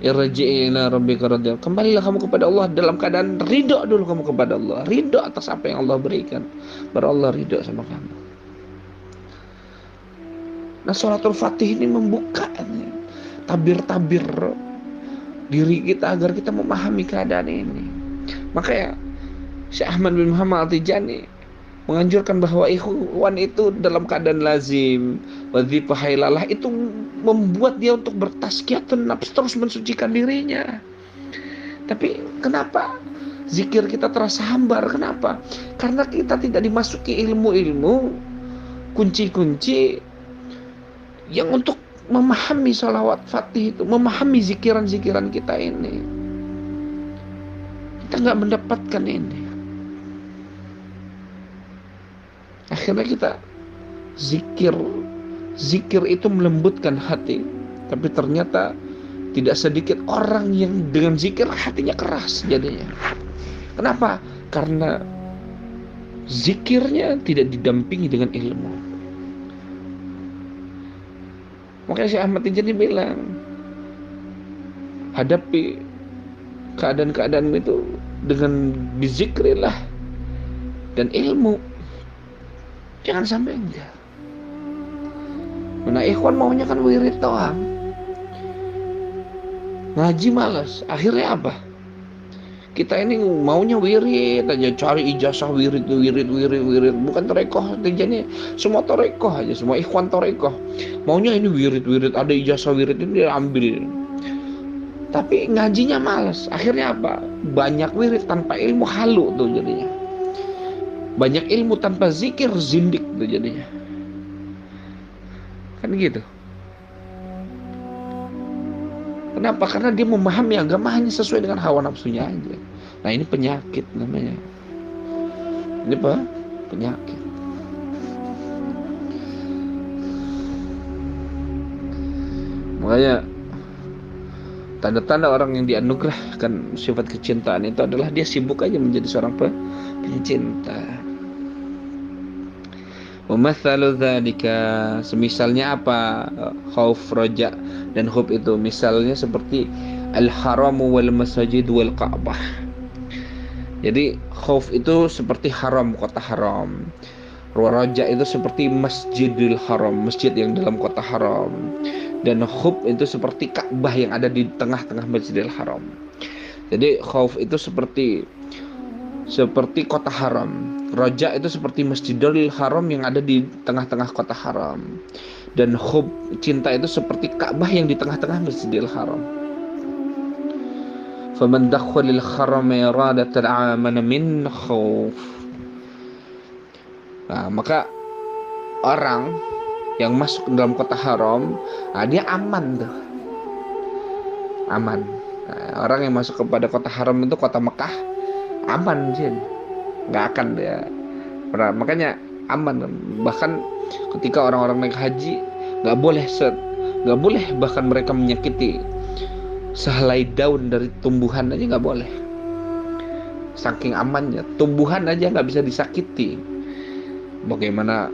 irji'ina rabbika radiyatan, kembalilah kamu kepada Allah dalam keadaan ridho dulu kamu kepada Allah, ridho atas apa yang Allah berikan, baru Allah ridho sama kamu. Nah, sholatul Fatih ini membuka tabir-tabir diri kita agar kita memahami keadaan ini. Makanya Syekh Ahmad bin Muhammad Al-Tijani menganjurkan bahwa ikhwan itu dalam keadaan lazim, wadzifah, hailalah itu membuat dia untuk bertazkiyatun nafs, terus mensucikan dirinya. Tapi kenapa zikir kita terasa hambar? Kenapa? Karena kita tidak dimasuki ilmu-ilmu, kunci-kunci yang untuk memahami sholawat Fatih itu, memahami zikiran-zikiran kita ini. Kita nggak mendapatkan ini. Akhirnya kita zikir itu melembutkan hati, tapi ternyata tidak sedikit orang yang dengan zikir hatinya keras jadinya. Kenapa? Karena zikirnya tidak didampingi dengan ilmu. Makanya Syekh Ahmad Tijani bilang, hadapi keadaan-keadaan itu dengan bizikrillah dan ilmu. Jangan sampai enggak. Nah, ikhwan maunya kan wirid doang, ngaji malas. Akhirnya apa? Kita ini maunya wirid aja, cari ijazah wirid. Bukan torekoh. Tijani semua torekoh aja, semua ikhwan torekoh. Maunya ini wirid, ada ijazah wirid ini dia ambil. Tapi ngajinya malas. Akhirnya apa? Banyak wirid tanpa ilmu, halu tuh jadinya. Banyak ilmu tanpa zikir, zindik tuh jadinya. Kan gitu. Kenapa? Karena dia memahami agama hanya sesuai dengan hawa nafsunya aja. Nah, ini penyakit namanya. Ini apa? Penyakit. Makanya tanda-tanda orang yang dianugerahkan sifat kecintaan itu adalah dia sibuk aja menjadi seorang pencinta. Wa mathalu dzalika, semisalnya apa? Khauf, raja dan hub itu misalnya seperti al-haramu wal masajid wal ka'bah. Jadi khauf itu seperti haram, kota haram. Raja itu seperti Masjidil Haram, masjid yang dalam kota haram. Dan hub itu seperti Ka'bah yang ada di tengah-tengah Masjidil Haram. Jadi khauf itu seperti kota haram. Raja itu seperti Masjidil Haram yang ada di tengah-tengah kota haram. Dan hub, cinta itu seperti Ka'bah yang di tengah-tengah Masjidil Haram. Faman dakhalil haram iradatan amana min khauf. Nah, maka orang yang masuk ke dalam kota haram, dia aman tuh. Aman. Nah, orang yang masuk kepada kota haram itu kota Mekah, aman sih. Nggak akan dia. Makanya aman. Bahkan ketika orang-orang naik haji, nggak boleh bahkan mereka menyakiti sehelai daun dari tumbuhan aja nggak boleh. Saking amannya, tumbuhan aja nggak bisa disakiti. Bagaimana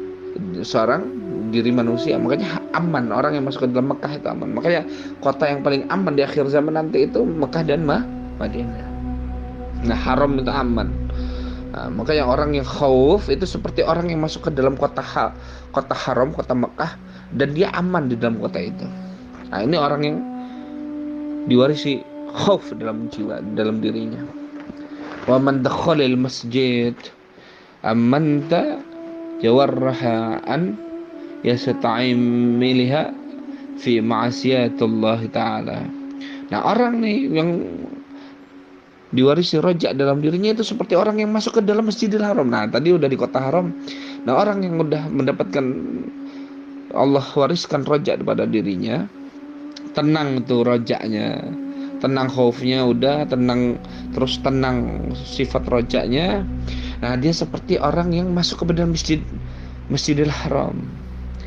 seorang diri manusia? Makanya aman, orang yang masuk ke dalam Mekah itu aman. Makanya kota yang paling aman di akhir zaman nanti itu Mekah dan Madinah. Nah, haram itu aman. Nah, makanya orang yang khauf itu seperti orang yang masuk ke dalam kota haram, kota Mekah, dan dia aman di dalam kota itu. Nah, ini orang yang diwarisi khauf dalam jiwa, dalam dirinya. Wa man dakhalal masjid amanta jawarraha an yasta'imilha fi ma'asiyatullah ta'ala. Nah, orang nih yang diwarisi rojak dalam dirinya itu seperti orang yang masuk ke dalam Masjidil Haram. Nah, tadi udah di kota haram. Nah, orang yang udah mendapatkan Allah wariskan rojak pada dirinya, tenang tuh rojaknya, tenang khaufnya udah, tenang sifat rojaknya. Nah, dia seperti orang yang masuk ke dalam Masjidil Haram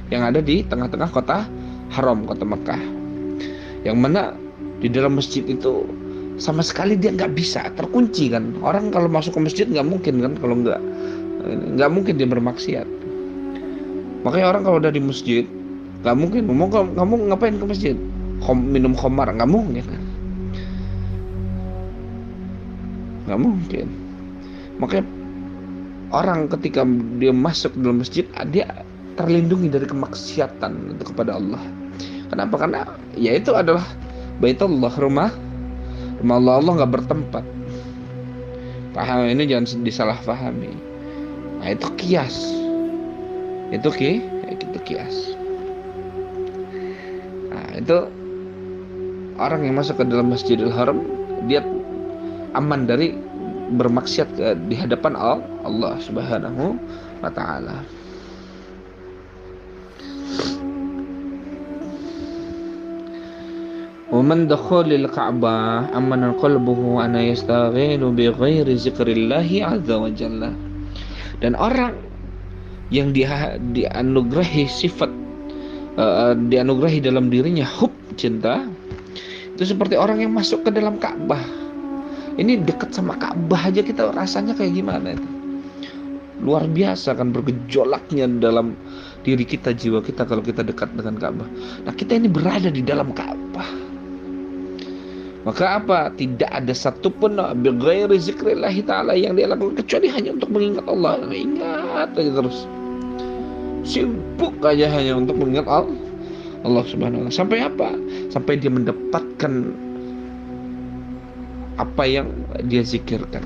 yang ada di tengah-tengah kota haram, kota Mekah. yang mana di dalam masjid itu sama sekali dia nggak bisa, terkunci kan. Orang kalau masuk ke masjid nggak mungkin kan, kalau nggak mungkin dia bermaksiat. Makanya orang kalau udah di masjid nggak mungkin kamu ngapain ke masjid, minum khamar, nggak mungkin kan, nggak mungkin. Makanya orang ketika dia masuk dalam masjid, dia terlindungi dari kemaksiatan itu kepada Allah. Kenapa? Karena ya itu adalah Baitullah, rumah Allah. Allah nggak bertempat. Paham ini, jangan disalahpahami. Nah, itu kias. Itu kias. Nah, itu orang yang masuk ke dalam Masjidil Haram, dia aman dari bermaksiat di hadapan Allah Subhanahu wa taala. ومن دخول الكعبة أمن قلبه أن يستغل بغير ذكر الله عز وجل. Dan orang yang dianugerahi sifat dianugerahi dalam dirinya hub, cinta, itu seperti orang yang masuk ke dalam Ka'bah. Ini dekat sama Ka'bah aja kita rasanya kayak gimana itu. Luar biasa kan bergejolaknya dalam diri kita, jiwa kita kalau kita dekat dengan Ka'bah. Nah, kita ini berada di dalam Ka'bah. Maka apa? Tidak ada satupun bighairi zikrillah ta'ala yang dia lakukan kecuali hanya untuk mengingat Allah. Ingat aja terus. Sibuk aja hanya untuk mengingat Allah Subhanahu wa taala. Sampai apa? Sampai dia mendapatkan apa yang dia zikirkan.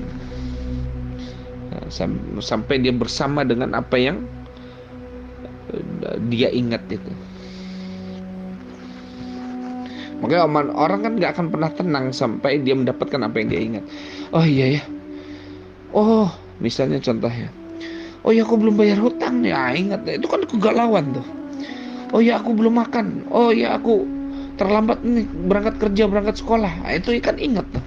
Sampai dia bersama dengan apa yang dia ingat itu. Makanya orang kan gak akan pernah tenang sampai dia mendapatkan apa yang dia ingat. Oh iya ya, oh misalnya contohnya, oh ya aku belum bayar hutang ya, ingat, itu kan kegalauan tuh. Oh ya aku belum makan, oh ya aku terlambat nih berangkat kerja, berangkat sekolah, itu kan ingat tuh.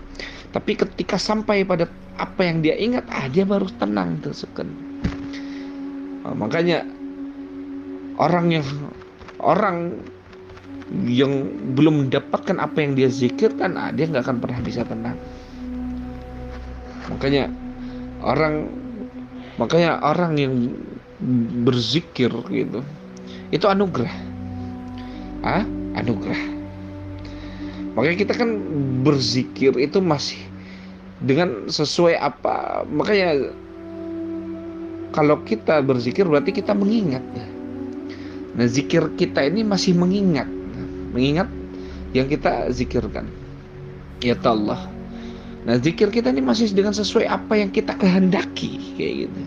Tapi ketika sampai pada apa yang dia ingat, dia baru tenang tuh sekali. Makanya orang yang belum mendapatkan apa yang dia zikirkan, dia nggak akan pernah bisa tenang. Makanya orang yang berzikir gitu, itu anugerah. Anugerah. Makanya kita kan berzikir itu masih dengan sesuai apa. Makanya kalau kita berzikir berarti kita mengingat. Nah, zikir kita ini masih mengingat yang kita zikirkan, ya Allah. Nah, zikir kita ini masih dengan sesuai apa yang kita kehendaki, kayak gitu.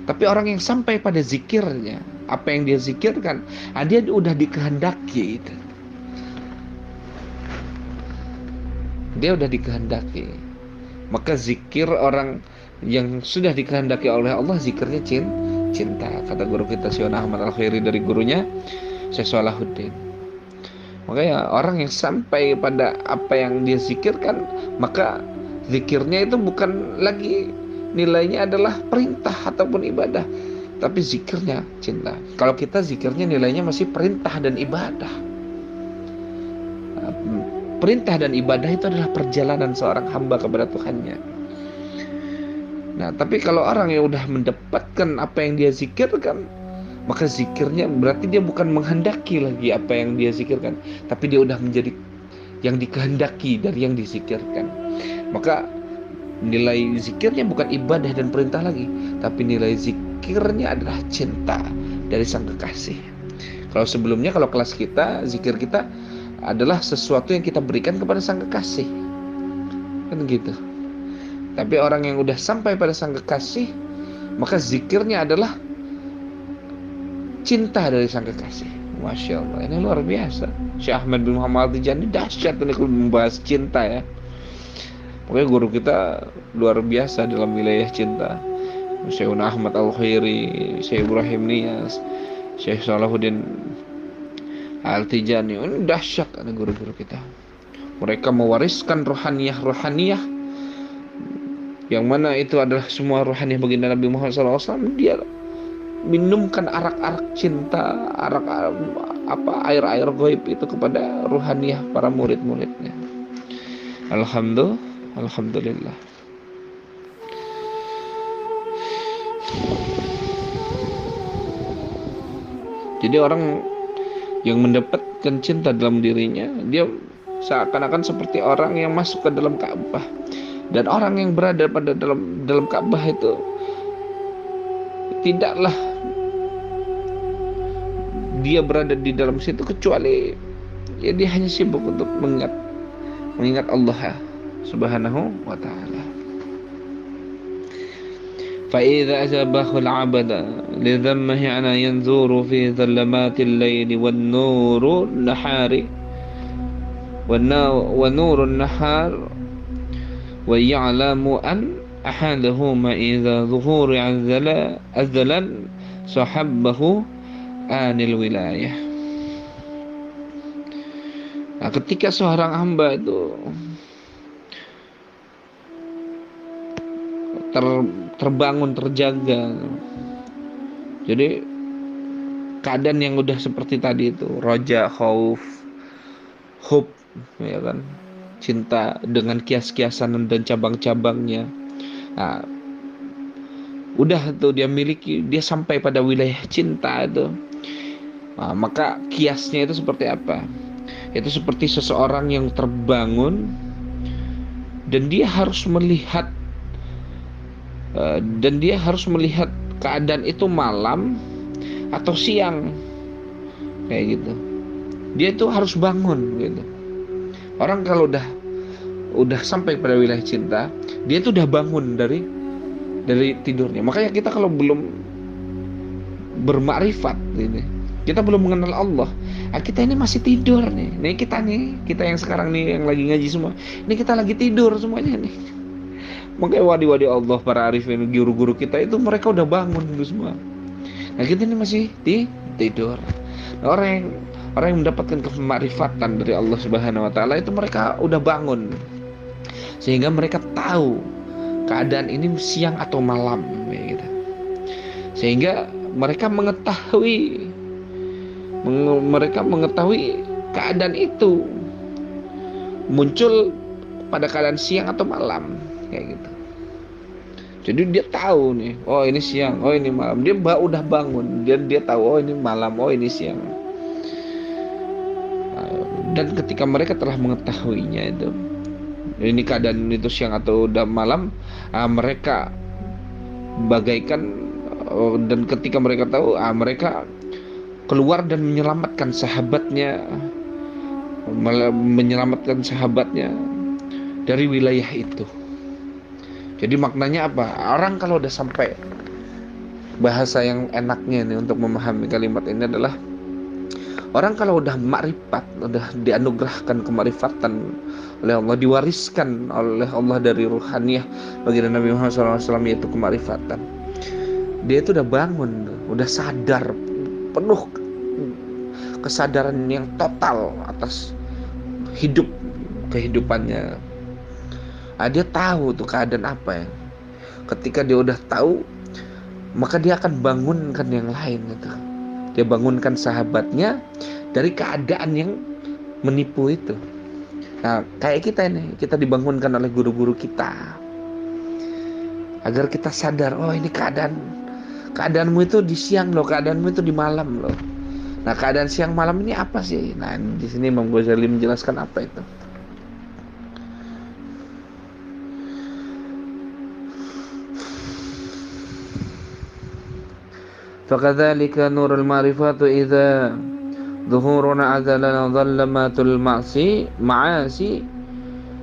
Tapi orang yang sampai pada zikirnya, apa yang dia zikirkan, dia udah dikehendaki itu. Dia udah dikehendaki. Maka zikir orang yang sudah dikehendaki oleh Allah, zikirnya cinta. Kata guru kita Syekh Ahmad Al-Khairi dari gurunya Syekh Salahuddin. Makanya orang yang sampai pada apa yang dia zikirkan, maka zikirnya itu bukan lagi nilainya adalah perintah ataupun ibadah, tapi zikirnya cinta. Kalau kita zikirnya nilainya masih perintah dan ibadah. Perintah dan ibadah itu adalah perjalanan seorang hamba kepada Tuhannya. Nah, tapi kalau orang yang udah mendapatkan apa yang dia zikirkan, maka zikirnya berarti dia bukan menghendaki lagi apa yang dia zikirkan, tapi dia udah menjadi yang dikehendaki dari yang dizikirkan. Maka nilai zikirnya bukan ibadah dan perintah lagi, tapi nilai zikirnya adalah cinta dari sang kekasih. Kalau sebelumnya, kalau kelas kita, zikir kita adalah sesuatu yang kita berikan kepada sang kekasih, kan gitu. Tapi orang yang udah sampai pada sang kekasih, maka zikirnya adalah cinta dari sang kekasih. Masya Allah, ini luar biasa. Syekh Ahmad bin Muhammad Al-Tijani dahsyat ini kalau membahas cinta ya. Pokoknya guru kita luar biasa dalam wilayah cinta. Syekh Ahmad Al-Khairi, Syekh Ibrahim Niyas, Syekh Salahuddin Al-Tijani, ini dahsyat ada guru-guru kita. Mereka mewariskan rohaniyah yang mana itu adalah semua rohaniyah baginda Nabi Muhammad SAW. Dia minumkan arak-arak cinta, air-air gaib itu kepada ruhaniyah para murid-muridnya. Alhamdulillah. Jadi orang yang mendapatkan cinta dalam dirinya, dia seakan-akan seperti orang yang masuk ke dalam Ka'bah. Dan orang yang berada pada dalam Ka'bah itu tidaklah dia berada di dalam situ kecuali ya dia hanya sibuk untuk mengingat Allah Subhanahu wa ta'ala. فإذا أجابه العبد لذمه أنا ينظر في ظلمات الليل ونور النهار ويعلم أن أحدهما إذا ظهور الزلل صحبه آن الولاية. Nah, ketika seorang hamba itu terbangun, terjaga, jadi keadaan yang udah seperti tadi itu, roja, khauf, hub, ya kan, cinta dengan kias-kiasan dan cabang-cabangnya. Nah, udah tuh dia miliki, dia sampai pada wilayah cinta itu. Nah, maka kiasnya itu seperti apa? Itu seperti seseorang yang terbangun dan dia harus melihat keadaan itu malam atau siang, kayak gitu. Dia itu harus bangun gitu. Orang kalau udah sampai pada wilayah cinta, dia itu udah bangun dari tidurnya. Makanya kita kalau belum bermakrifat ini, kita belum mengenal Allah, kita ini masih tidur nih. Kita yang sekarang nih yang lagi ngaji semua, ini kita lagi tidur semuanya nih. Makanya wadi-wadi Allah, para arifin, guru-guru kita itu mereka udah bangun itu semua. Nah, kita ini masih tidur. Nah, orang yang mendapatkan kemakrifatan dari Allah Subhanahu wa ta'ala itu mereka udah bangun, sehingga mereka tahu keadaan ini siang atau malam, gitu. Sehingga mereka mengetahui keadaan itu muncul pada keadaan siang atau malam, kayak gitu. Jadi dia tahu nih, oh ini siang, oh ini malam. Dia udah bangun, dia tahu, oh ini malam, oh ini siang. Dan ketika mereka telah mengetahuinya itu, ini keadaan itu siang atau udah malam, mereka bagaikan, dan ketika mereka tahu, mereka keluar dan menyelamatkan sahabatnya dari wilayah itu. Jadi maknanya apa? Orang kalau udah sampai, bahasa yang enaknya nih untuk memahami kalimat ini adalah, orang kalau udah makrifat, udah dianugerahkan kemarifatan oleh Allah, diwariskan oleh Allah dari ruhaniyah bagi Nabi Muhammad SAW, yaitu kemarifatan. Dia itu udah bangun, udah sadar, penuh kesadaran yang total atas kehidupannya. Dia tahu tuh keadaan apa ya. Ketika dia udah tahu, maka dia akan bangunkan yang lain gitu. Dia bangunkan sahabatnya dari keadaan yang menipu itu. Nah, kayak kita ini, kita dibangunkan oleh guru-guru kita agar kita sadar, oh ini keadaanmu itu di siang loh, keadaanmu itu di malam loh. Nah, keadaan siang malam ini apa sih? Nah, di sini Imam Ghazali menjelaskan apa itu. فكذلك نور المعرفة إذا ظهورنا عزلنا ظلمات المعاصي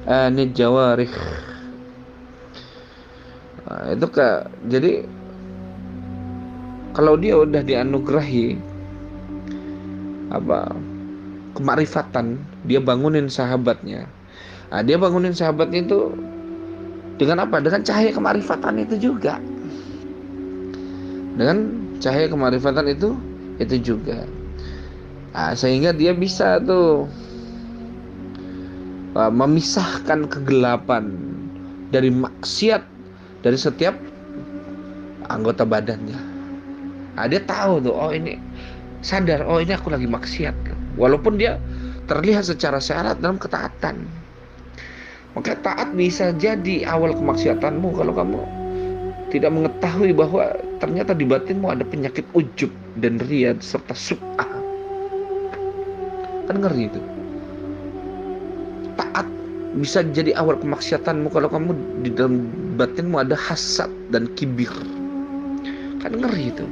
آن الجوارح. Itu jadi kalau dia udah dianugerahi kemarifatan, dia bangunin sahabatnya. Dia bangunin sahabatnya itu dengan apa? Dengan cahaya kemarifatan itu juga. Dengan cahaya kemarifatan itu juga. Sehingga dia bisa tuh memisahkan kegelapan dari maksiat dari setiap anggota badannya. Dia tahu tuh, oh ini sadar, oh ini aku lagi maksiat, walaupun dia terlihat secara syarat dalam ketaatan. Maka taat bisa jadi awal kemaksiatanmu kalau kamu tidak mengetahui bahwa ternyata di batinmu ada penyakit ujub dan riya serta sum'ah. Kan ngeri itu. Taat bisa jadi awal kemaksiatanmu kalau kamu di dalam batinmu ada hasad dan kibir. Kan ngeri itu.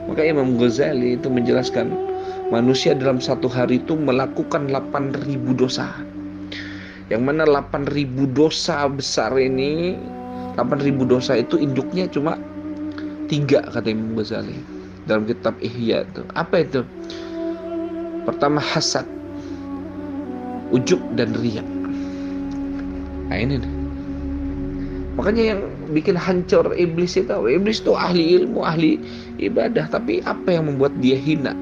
Maka Imam Ghazali itu menjelaskan manusia dalam satu hari itu melakukan 8.000 dosa. Yang mana 8.000 dosa besar ini, 8.000 dosa itu induknya cuma 3 kata Imam Ghazali dalam kitab Ihya itu. Apa itu? Pertama hasad, ujub dan riya. Nah ini nih. Makanya yang bikin hancur iblis itu ahli ilmu, ahli ibadah, tapi apa yang membuat dia hina?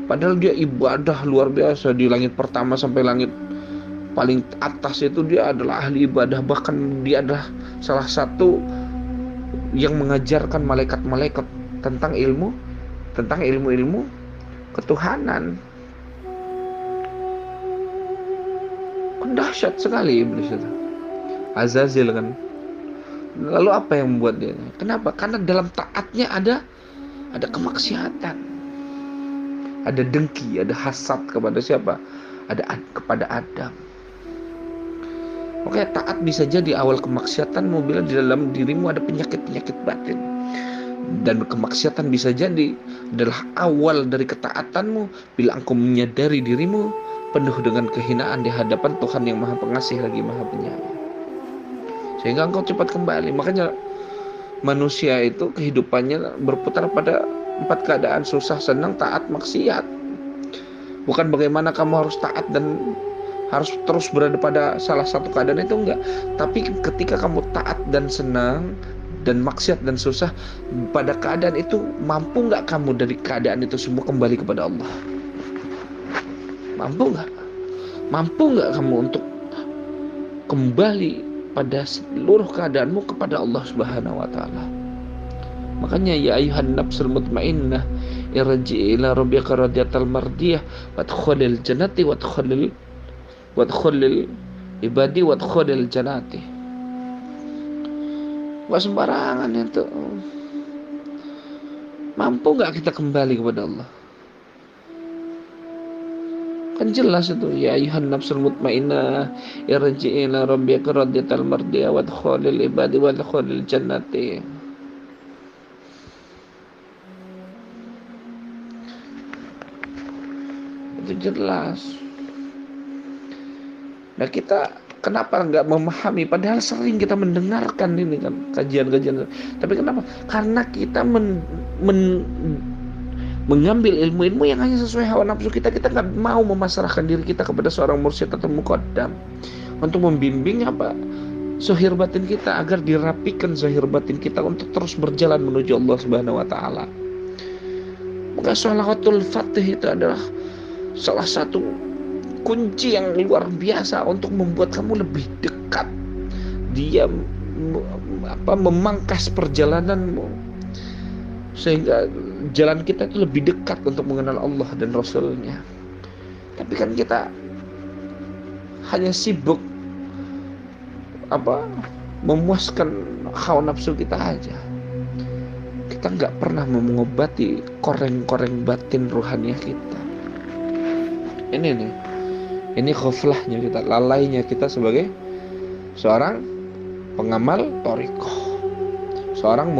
Padahal dia ibadah luar biasa, di langit pertama sampai langit paling atas itu dia adalah ahli ibadah. Bahkan dia adalah salah satu yang mengajarkan malaikat-malaikat tentang ilmu ketuhanan. Dahsyat sekali iblis itu. Azazil kan. Lalu apa yang membuat dia? Kenapa? Karena dalam taatnya ada kemaksiatan. Ada dengki, ada hasad kepada siapa? Kepada Adam. Makanya taat bisa jadi awal kemaksiatanmu bila di dalam dirimu ada penyakit-penyakit batin. Dan kemaksiatan bisa jadi adalah awal dari ketaatanmu bila engkau menyadari dirimu penuh dengan kehinaan di hadapan Tuhan yang Maha Pengasih lagi Maha Penyayang. Sehingga engkau cepat kembali. Makanya manusia itu kehidupannya berputar pada 4 keadaan: susah, senang, taat, maksiat. Bukan bagaimana kamu harus taat dan harus terus berada pada salah satu keadaan, itu enggak. Tapi ketika kamu taat dan senang dan maksiat dan susah, pada keadaan itu mampu enggak kamu dari keadaan itu semua kembali kepada Allah? Mampu enggak? Mampu enggak kamu untuk kembali pada seluruh keadaanmu kepada Allah Subhanahu wa taala? Makanya ya ayuhan nafsul mutmainnah irji ila rabbika radiyatan mardiyah wadkhulil jannati wadkhulil ibadi wadkhulil jannati. Enggak sembarangan itu. Mampu enggak kita kembali kepada Allah? Kan jelas itu, ya ayuhan nafsul mutmainnah irji ila rabbika radiyatan mardiyah wadkhulil ibadi wadkhulil jannati. Itu jelas. Nah kita kenapa nggak memahami? Padahal sering kita mendengarkan ini kan kajian-kajian. Tapi kenapa? Karena kita mengambil ilmu-ilmu yang hanya sesuai hawa nafsu kita. Kita nggak mau memasrahkan diri kita kepada seorang mursyid atau muqaddam untuk membimbing zahir batin kita, agar dirapikan zahir batin kita untuk terus berjalan menuju Allah Subhanahu wa taala. Maka sholatul fatih itu adalah salah satu kunci yang luar biasa untuk membuat kamu lebih dekat. Dia memangkas perjalananmu sehingga jalan kita itu lebih dekat untuk mengenal Allah dan Rasulnya. Tapi kan kita hanya sibuk memuaskan hawa nafsu kita aja. Kita nggak pernah mengobati koreng-koreng batin ruhaniah kita. Ini khuflahnya kita, lalainya kita sebagai seorang pengamal thariqah, seorang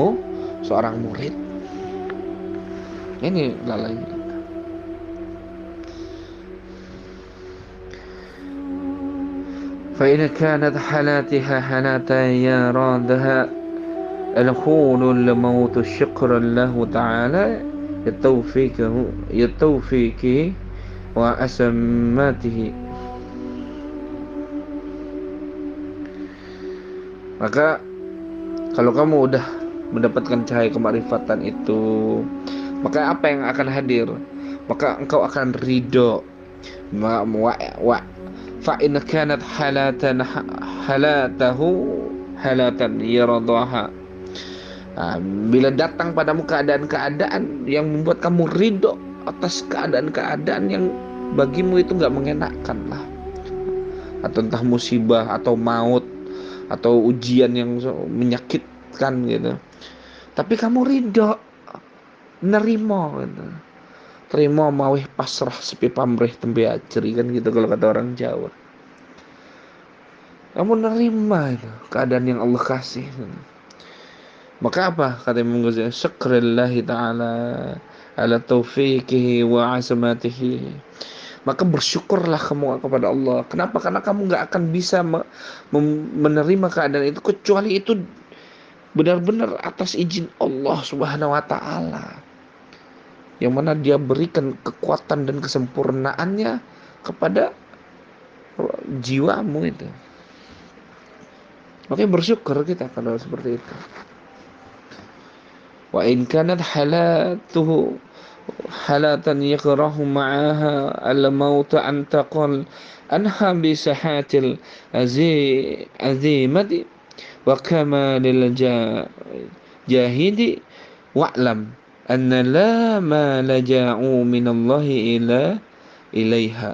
murid. Ini lalainya kita. Fa in kanat halatiha halata yaradha al-khulul maut syukran lahu ta'ala yatawfiqihi wa asamatihi. Maka kalau kamu udah mendapatkan cahaya kemarifatan itu, maka apa yang akan hadir? Maka engkau akan ridho. Fa in kanat halatahu halatan yaradaha Nah, bila datang padamu keadaan-keadaan yang membuat kamu ridho atas keadaan-keadaan yang bagimu itu nggak mengenakan lah, atau entah musibah atau maut atau ujian yang menyakitkan gitu, tapi kamu ridho, nerimo gitu. Terima mawih pasrah sepi pamrih tembe ajri, kan gitu kalau kata orang Jawa. Kamu nerima itu keadaan yang Allah kasih. Maka apa kata Imam Ghazali? Syukrillahi ta'ala ala taufiqihi wa azamatihi. Maka bersyukurlah kamu kepada Allah. Kenapa? Karena kamu nggak akan bisa menerima keadaan itu kecuali itu benar-benar atas izin Allah Subhanahu wa taala. Yang mana dia berikan kekuatan dan kesempurnaannya kepada jiwamu itu. Makanya bersyukur kita kalau seperti itu. Wa in kanat halatuhu halatan yakrahu ma'aha al-maut an taqal anha bi sahatil azimati wa kamalil jahidi wa'lam anna la ma laja'u minallahi ilaiha.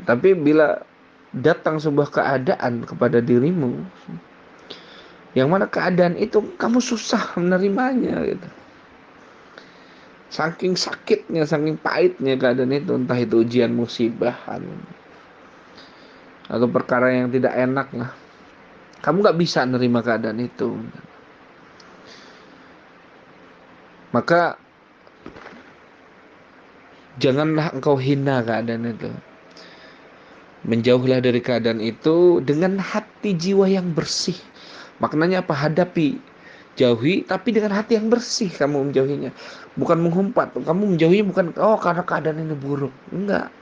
Tapi bila datang sebuah keadaan kepada dirimu yang mana keadaan itu kamu susah menerimanya gitu. Saking sakitnya, saking pahitnya keadaan itu, entah itu ujian musibah atau perkara yang tidak enak lah. Kamu nggak bisa menerima keadaan itu. Maka janganlah engkau hina keadaan itu. Menjauhlah dari keadaan itu dengan hati jiwa yang bersih. Maknanya apa? Hadapi, jauhi, tapi dengan hati yang bersih kamu menjauhinya. Bukan mengumpat. Kamu menjauhinya bukan karena keadaan ini buruk. Enggak.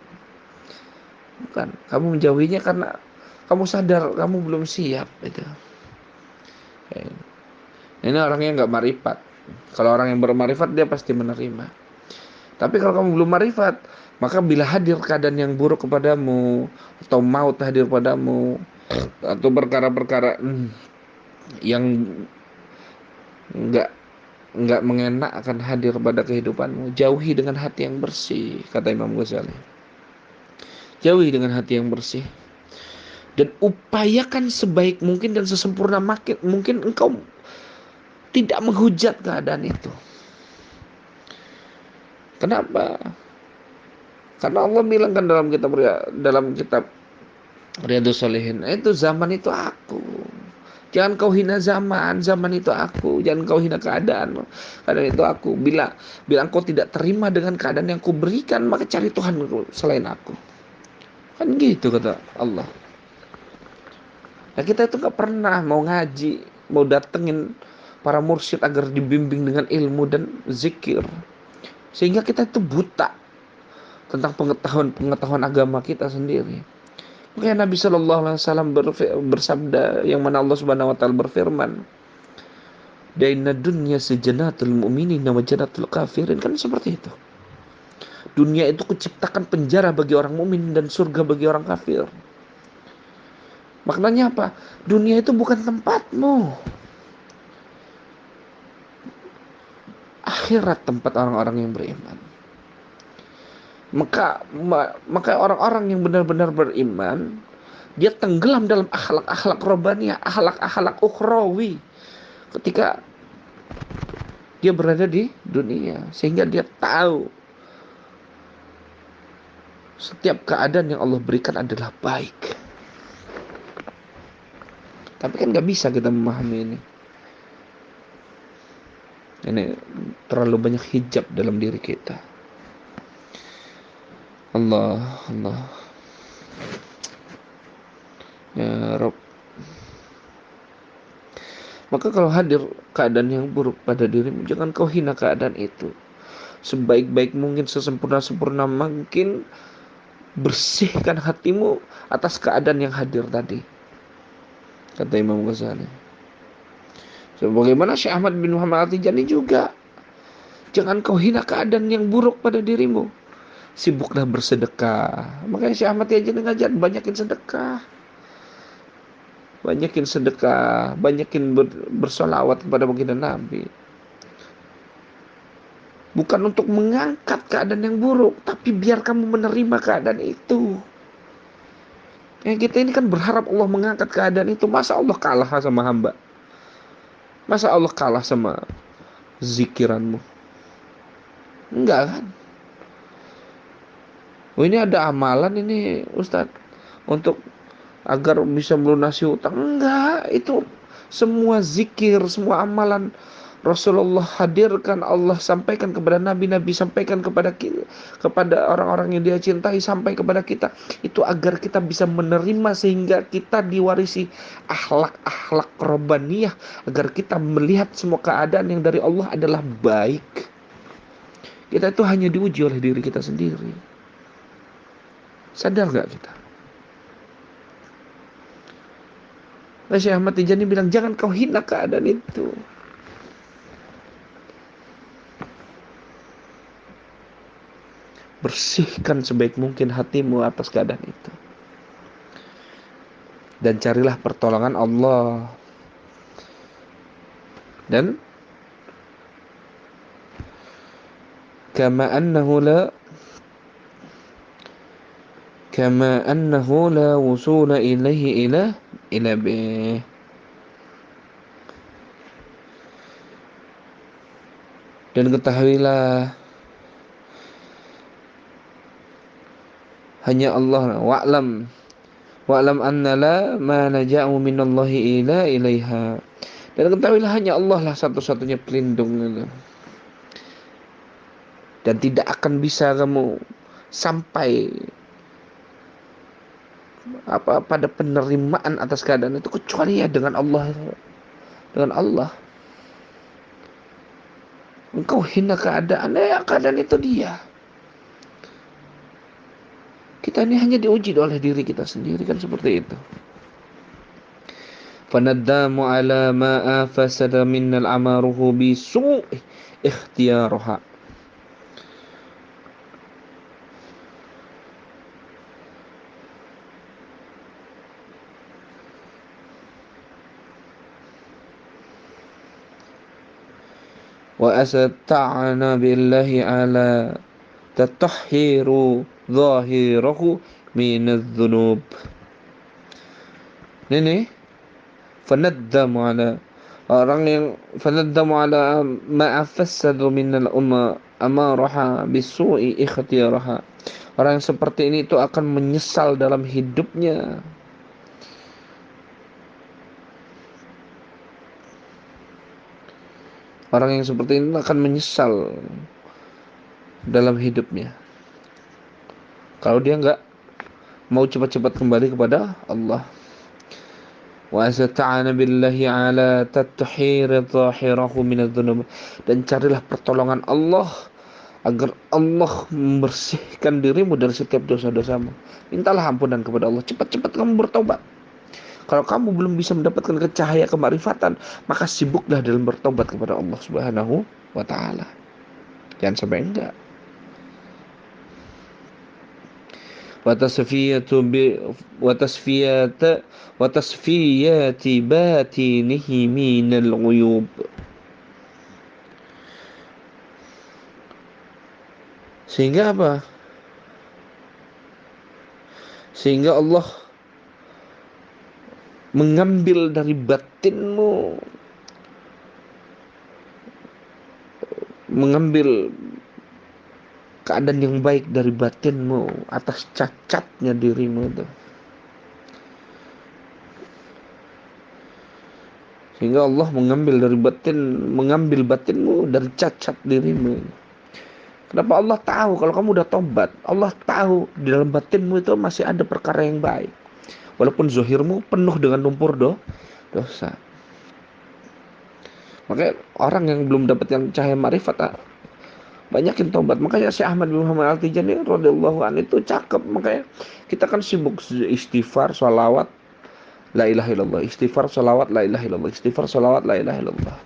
Bukan. Kamu menjauhinya karena kamu sadar kamu belum siap itu. Ini orangnya nggak marifat. Kalau orang yang bermarifat dia pasti menerima. Tapi kalau kamu belum marifat, maka bila hadir keadaan yang buruk kepadamu atau maut hadir padamu atau perkara-perkara yang nggak mengenak hadir pada kehidupanmu, jauhi dengan hati yang bersih, kata Imam Ghazali. Jauhi dengan hati yang bersih dan upayakan sebaik mungkin dan sesempurna mungkin engkau tidak menghujat keadaan itu. Kenapa? Karena Allah bilang kan dalam kitab Riyadhus Shalihin, itu zaman itu aku. Jangan kau hina zaman itu aku. Jangan kau hina keadaan itu aku. Bila engkau tidak terima dengan keadaan yang kuberikan, maka cari Tuhan selain aku. Kan gitu kata Allah. Nah, kita itu gak pernah mau ngaji, mau datengin para mursyid agar dibimbing dengan ilmu dan zikir. Sehingga kita itu buta tentang pengetahuan agama kita sendiri. Makanya Nabi Shallallahu Alaihi Wasallam bersabda, yang mana Allah Subhanahu Wa Taala berfirman, "Daina dunya sejanatul mu'minin wa janatul kafirin." Kan seperti itu. Dunia itu kuciptakan penjara bagi orang mukmin dan surga bagi orang kafir. Maknanya apa? Dunia itu bukan tempatmu. Akhirat tempat orang-orang yang beriman. Maka orang-orang yang benar-benar beriman, dia tenggelam dalam akhlak-akhlak robbaniyah, akhlak-akhlak ukhrawi ketika dia berada di dunia, sehingga dia tahu setiap keadaan yang Allah berikan adalah baik. Tapi kan gak bisa kita memahami ini. Ini terlalu banyak hijab dalam diri kita. Allah ya Rob. Maka kalau hadir keadaan yang buruk pada dirimu, jangan kau hina keadaan itu. Sebaik-baik mungkin, sesempurna-sempurna mungkin, bersihkan hatimu atas keadaan yang hadir tadi, kata Imam Ghazali. Sebagaimana Syekh Ahmad bin Muhammad Al-Tijani juga Jangan kau hina keadaan yang buruk pada dirimu. Sibuklah bersedekah. Makanya Syekh Ahmad Tijani ngajar, banyakin sedekah. Banyakin sedekah, banyakin bersolawat kepada baginda Nabi. Bukan untuk mengangkat keadaan yang buruk, tapi biar kamu menerima keadaan itu. Kita ini kan berharap Allah mengangkat keadaan itu. Masa Allah kalah sama hamba? Masa Allah kalah sama zikiranmu? Enggak kan? Oh, ini ada amalan ini Ustadz untuk agar bisa melunasi utang. Enggak, itu semua zikir, semua amalan Rasulullah hadirkan, Allah sampaikan kepada nabi-nabi, sampaikan kepada kita, kepada orang-orang yang dia cintai, sampai kepada kita, itu agar kita bisa menerima, sehingga kita diwarisi akhlak-akhlak robbaniyah, agar kita melihat semua keadaan yang dari Allah adalah baik. Kita itu hanya diuji oleh diri kita sendiri. Sadar gak kita? Syekh Ahmad Tijani bilang, jangan kau hina keadaan itu. Bersihkan sebaik mungkin hatimu atas keadaan itu. Dan carilah pertolongan Allah. Dan kama annahu la wusula ilaihi ila bih. Dan ketahuilah, hanya Allah. Wa'lam anna la ma naja'u minallahi ila ilaiha. Dan ketahuilah hanya Allah lah satu-satunya pelindung itu. Dan tidak akan bisa kamu sampai pada penerimaan atas keadaan itu kecuali ya dengan Allah. Dengan Allah. Engkau hina keadaan, keadaan itu dia. Kita ini hanya diuji oleh diri kita sendiri, kan seperti itu. Fanaddamu ala ma afasada minnal amaruhu bisu'i ikhtiyaraha. Wa asata'ana billahi ala tatahhiru zahirahu minadh-dhunub. Ini fanaddamu ala orang yang fanaddamu ala ma'afassadu minal amaraha bisu'i ikhtiyaraha. Orang yang seperti ini itu akan menyesal dalam hidupnya. Orang yang seperti ini akan menyesal dalam hidupnya kalau dia enggak mau cepat-cepat kembali kepada Allah. Wa asta'ana billahi ala tathhir dhahirahu minadh-dhunub. Dan carilah pertolongan Allah agar Allah membersihkan dirimu dari setiap dosa-dosamu. Mintalah ampunan kepada Allah. Cepat-cepat kamu bertobat. Kalau kamu belum bisa mendapatkan cahaya kemarifatan, maka sibuklah dalam bertobat kepada Allah Subhanahu wa taala. Jangan sampai enggak. Wa tasfiyati batinihi minal ghuyub. Sehingga apa? Sehingga Allah mengambil dari batinmu, mengambil keadaan yang baik dari batinmu atas cacatnya dirimu itu. Sehingga Allah mengambil batinmu dari cacat dirimu. Kenapa Allah tahu kalau kamu udah tobat? Allah tahu di dalam batinmu itu masih ada perkara yang baik. Walaupun zahirmu penuh dengan lumpur dosa. Makanya orang yang belum dapat yang cahaya marifat, banyakin tobat. Makanya Syekh Ahmad bin Muhammad Al-Tijani radhiyallahu anhu itu cakep. Makanya kita kan sibuk istighfar, sholawat, la ilaha illallah. Istighfar, sholawat, la ilaha illallah. Istighfar, sholawat, la ilaha illallah.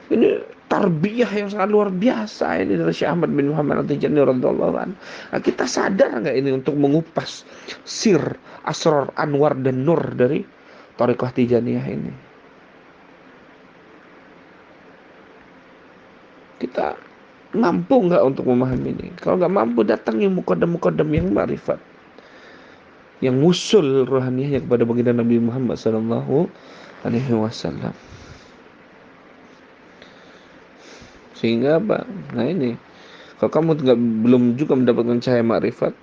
Ini tarbiyah yang sangat luar biasa ini dari Syekh Ahmad bin Muhammad At-Tijani radhiyallahu anhu. Nah, kita sadar nggak ini untuk mengupas sir, asrar, anwar dan nur dari Thariqah Tijaniyah ini? Kita mampu nggak untuk memahami ini? Kalau nggak mampu, datangi muqaddam-muqaddam yang ma'rifat, yang musul rohaniahnya kepada baginda Nabi Muhammad sallallahu alaihi wasallam. Sehingga apa? Nah ini, kalau kamu belum juga mendapatkan cahaya makrifat,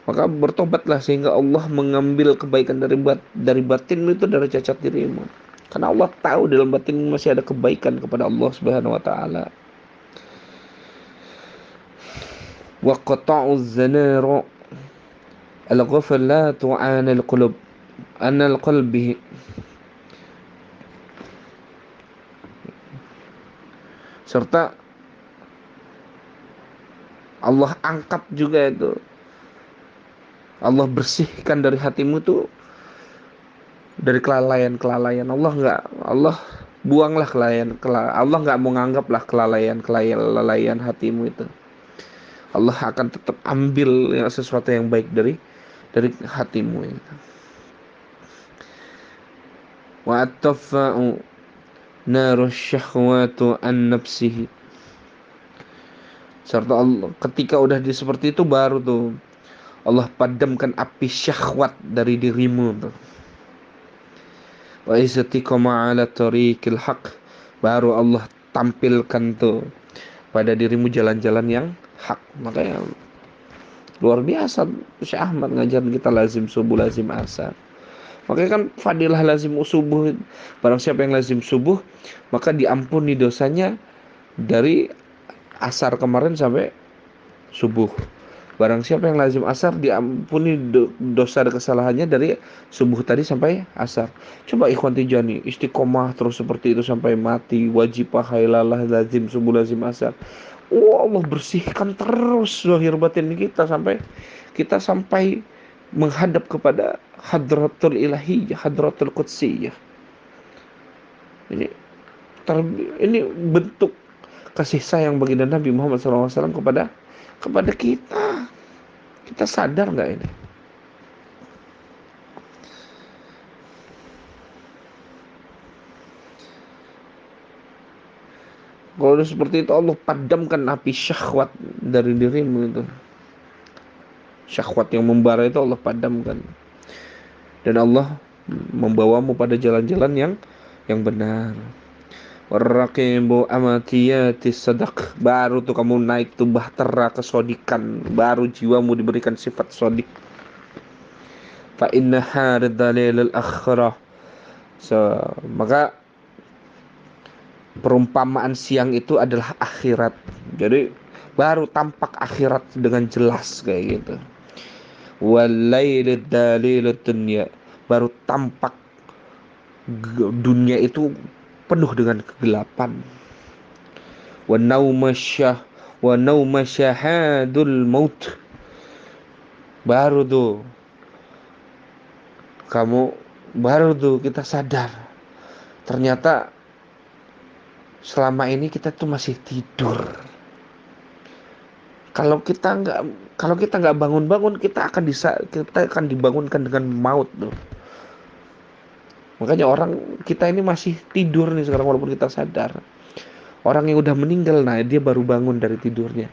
maka bertobatlah sehingga Allah mengambil kebaikan dari batinmu itu, dari cacat dirimu. Karena Allah tahu dalam batinmu masih ada kebaikan kepada Allah Subhanahu wa taala. Wa qata'u zanara al-ghaflatu 'an al-qulub an al-qalbi. Serta Allah angkat juga itu, Allah bersihkan dari hatimu tuh dari kelalaian-kelalaian. Allah buanglah Allah nggak mau nganggaplah kelalaian hatimu itu. Allah akan tetap ambil sesuatu yang baik dari hatimu itu. Wa atfa'u narus syahwatu an nafsihi. Serta Allah, ketika udah seperti itu, baru tuh Allah padamkan api syahwat dari dirimu tuh. Wa istiqamah ala tariqil haq. Baru Allah tampilkan tuh pada dirimu jalan-jalan yang hak. Makanya luar biasa Syekh Ahmad ngajarin kita lazim subuh, lazim asar. Makanya kan fadilah lazim subuh, barang siapa yang lazim subuh maka diampuni dosanya dari asar kemarin sampai subuh. Barang siapa yang lazim asar diampuni dosa dan kesalahannya dari subuh tadi sampai asar. Coba ikhwan tijani istiqomah terus seperti itu sampai mati, wajib hailalah lazim subuh lazim asar. Oh, Allah bersihkan terus zahir batin kita sampai menghadap kepada hadratul ilahiyah, hadratul qudsiyah. Ini ini bentuk kasih sayang baginda Nabi Muhammad SAW kepada kita. Kita sadar nggak ini? Kalau udah seperti itu, Allah padamkan api syahwat dari dirimu itu. Syahwat yang membara itu Allah padamkan. Dan Allah membawamu pada jalan-jalan yang benar. Waraqibu amatiyati sadaq. Baru tuh kamu naik tuh bahtera kesodikan. Baru jiwamu diberikan sifat sodik. Fa inna haridalil akhirah. Maka perumpamaan siang itu adalah akhirat. Jadi baru tampak akhirat dengan jelas kayak gitu. Walailid dalilud dunya. Baru tampak dunia itu penuh dengan kegelapan. Wa nauma syahadul maut. Baru tuh kita sadar ternyata selama ini kita tuh masih tidur. Kalau kita nggak bangun-bangun, kita akan dibangunkan dengan maut tuh. Makanya kita ini masih tidur nih sekarang walaupun kita sadar. Orang yang udah meninggal, nah dia baru bangun dari tidurnya.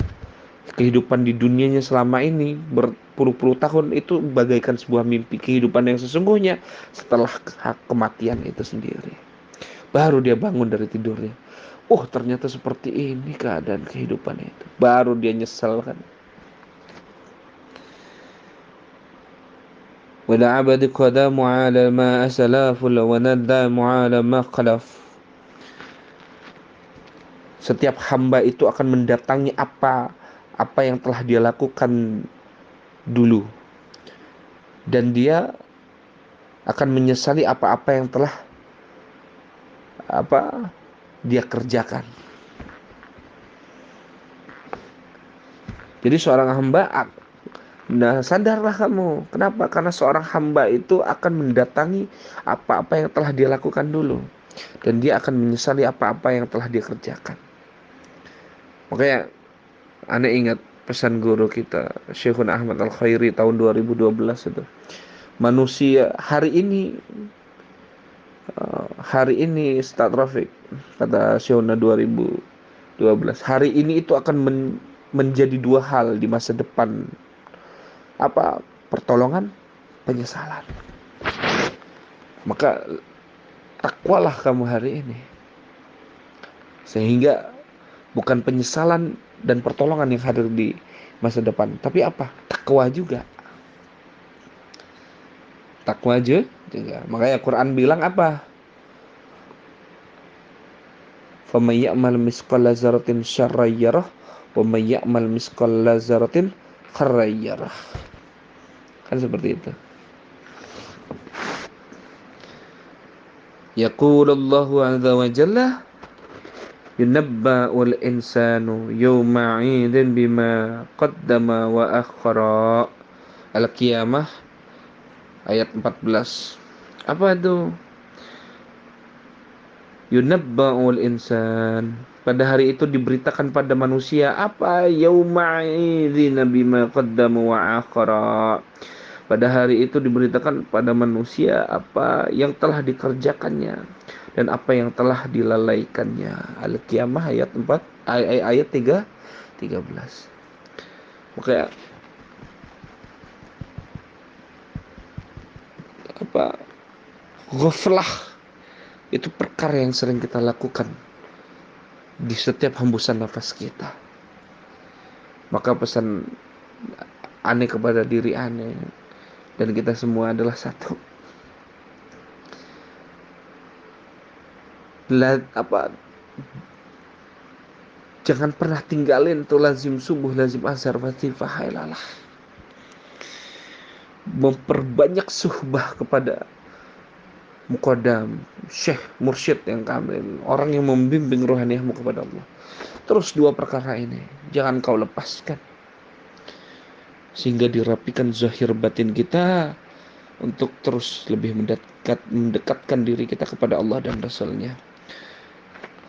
Kehidupan di dunianya selama ini berpuluh-puluh tahun itu bagaikan sebuah mimpi. Kehidupan yang sesungguhnya setelah kematian itu sendiri. Baru dia bangun dari tidurnya. Oh, ternyata seperti ini keadaan kehidupan itu. Baru dia nyesel kan. Wala abadi qadamu ala ma asalaful wa nadamu ala ma qalaf. Setiap hamba itu akan mendatangi apa yang telah dia lakukan dulu. Dan dia akan menyesali apa-apa yang telah dia kerjakan. Jadi seorang hamba, nah sadarlah kamu. Kenapa? Karena seorang hamba itu akan mendatangi apa-apa yang telah dia lakukan dulu. dan dia akan menyesali apa-apa yang telah dia kerjakan. Makanya aneh ingat pesan guru kita Syekhun Ahmad Al-Khairi tahun 2012 itu. Manusia hari ini start traffic kata Syekhuna 2012. Hari ini itu akan menjadi dua hal di masa depan. Apa? Pertolongan, penyesalan. Maka takwalah kamu hari ini. Sehingga bukan penyesalan dan pertolongan yang hadir di masa depan, tapi apa? Takwa juga. Takwa aja juga. Makanya Quran bilang apa? فَمَن يَعْمَلْ مِثْقَالَ ذَرَّةٍ شَرًّا يَرَهُ وَمَن يَعْمَلْ مِثْقَالَ ذَرَّةٍ خَيْرًا يَرَهُ. Kan seperti itu. Yaqulullahu azza wa jalla yunabba'ul insanu yawma 'idin bima qaddama wa akhara. Al-Qiyamah ayat 14. Apa itu? Yunabba'ul insan. Pada hari itu diberitakan pada manusia apa? Yauma idzin bima qaddamu wa akhara. Pada hari itu diberitakan pada manusia apa yang telah dikerjakannya dan apa yang telah dilalaikannya. Al-Qiyamah ayat 4 ayat 13. Maka apa? Ghaflah itu perkara yang sering kita lakukan di setiap hembusan nafas kita. Maka pesan aneh kepada diri aneh dan kita semua adalah satu. Jangan pernah tinggalin tuh lazim subuh, lazim asar, lazim fahailalah. Memperbanyak suhbah kepada muqaddam, syekh, mursyid yang kamil, orang yang membimbing rohaniahmu kepada Allah. Terus dua perkara ini jangan kau lepaskan, sehingga dirapikan zahir batin kita untuk terus lebih mendekatkan diri kita kepada Allah dan Rasul-Nya,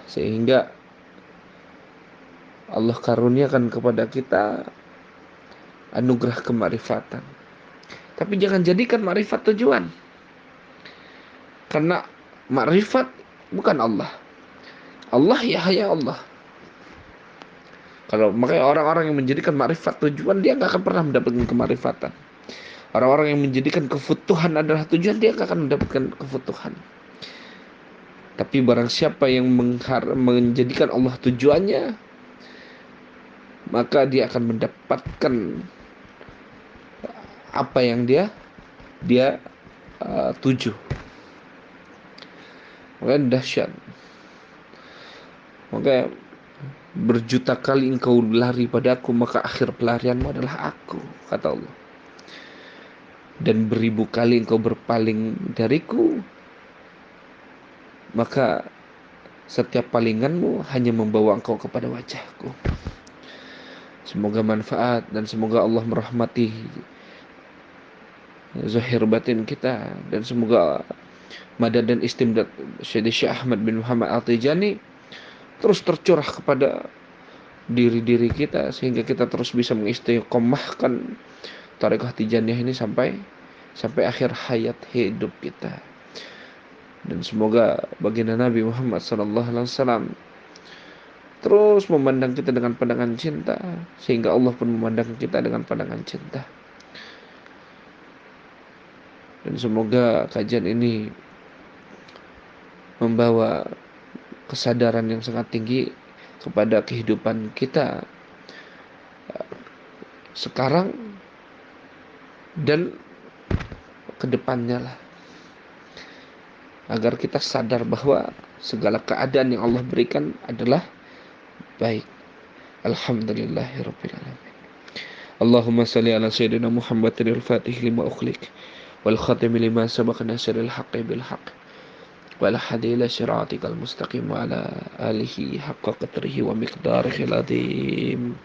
sehingga Allah karuniakan kepada kita anugerah kemarifatan. Tapi jangan jadikan makrifat tujuan, karena makrifat bukan Allah. Allah ya hanya Allah. Kalau makanya orang-orang yang menjadikan makrifat tujuan, dia nggak akan pernah mendapatkan kemarifatan. Orang-orang yang menjadikan kefutuhan adalah tujuan, dia nggak akan mendapatkan kefutuhan. Tapi barang siapa yang menjadikan Allah tujuannya, maka dia akan mendapatkan apa yang dia tuju. Makanya dahsyat. Maka berjuta kali engkau lari padaku, maka akhir pelarianmu adalah aku, kata Allah. Dan beribu kali engkau berpaling dariku, maka setiap palinganmu hanya membawa engkau kepada wajahku. Semoga manfaat dan semoga Allah merahmati zahir batin kita, dan semoga madad dan istimdad Syekh Ahmad bin Muhammad Al-Tijani terus tercurah kepada diri-diri kita, sehingga kita terus bisa mengistiqomahkan Thariqah Tijaniyah ini sampai akhir hayat hidup kita. Dan semoga baginda Nabi Muhammad SAW terus memandang kita dengan pandangan cinta, sehingga Allah pun memandang kita dengan pandangan cinta. Dan semoga kajian ini membawa kesadaran yang sangat tinggi kepada kehidupan kita sekarang dan kedepannya lah, agar kita sadar bahwa segala keadaan yang Allah berikan adalah baik. Alhamdulillahirabbil alamin. Allahumma shalli ala sayyidina Muhammadin al-Fatih lima ukhliq wal khatimi lima sabaqa nasiril haqqi bil haqq wal hadi ila siratikal mustaqim wa ala alihi haqqa qadrihi wa miqdarihi al-azim.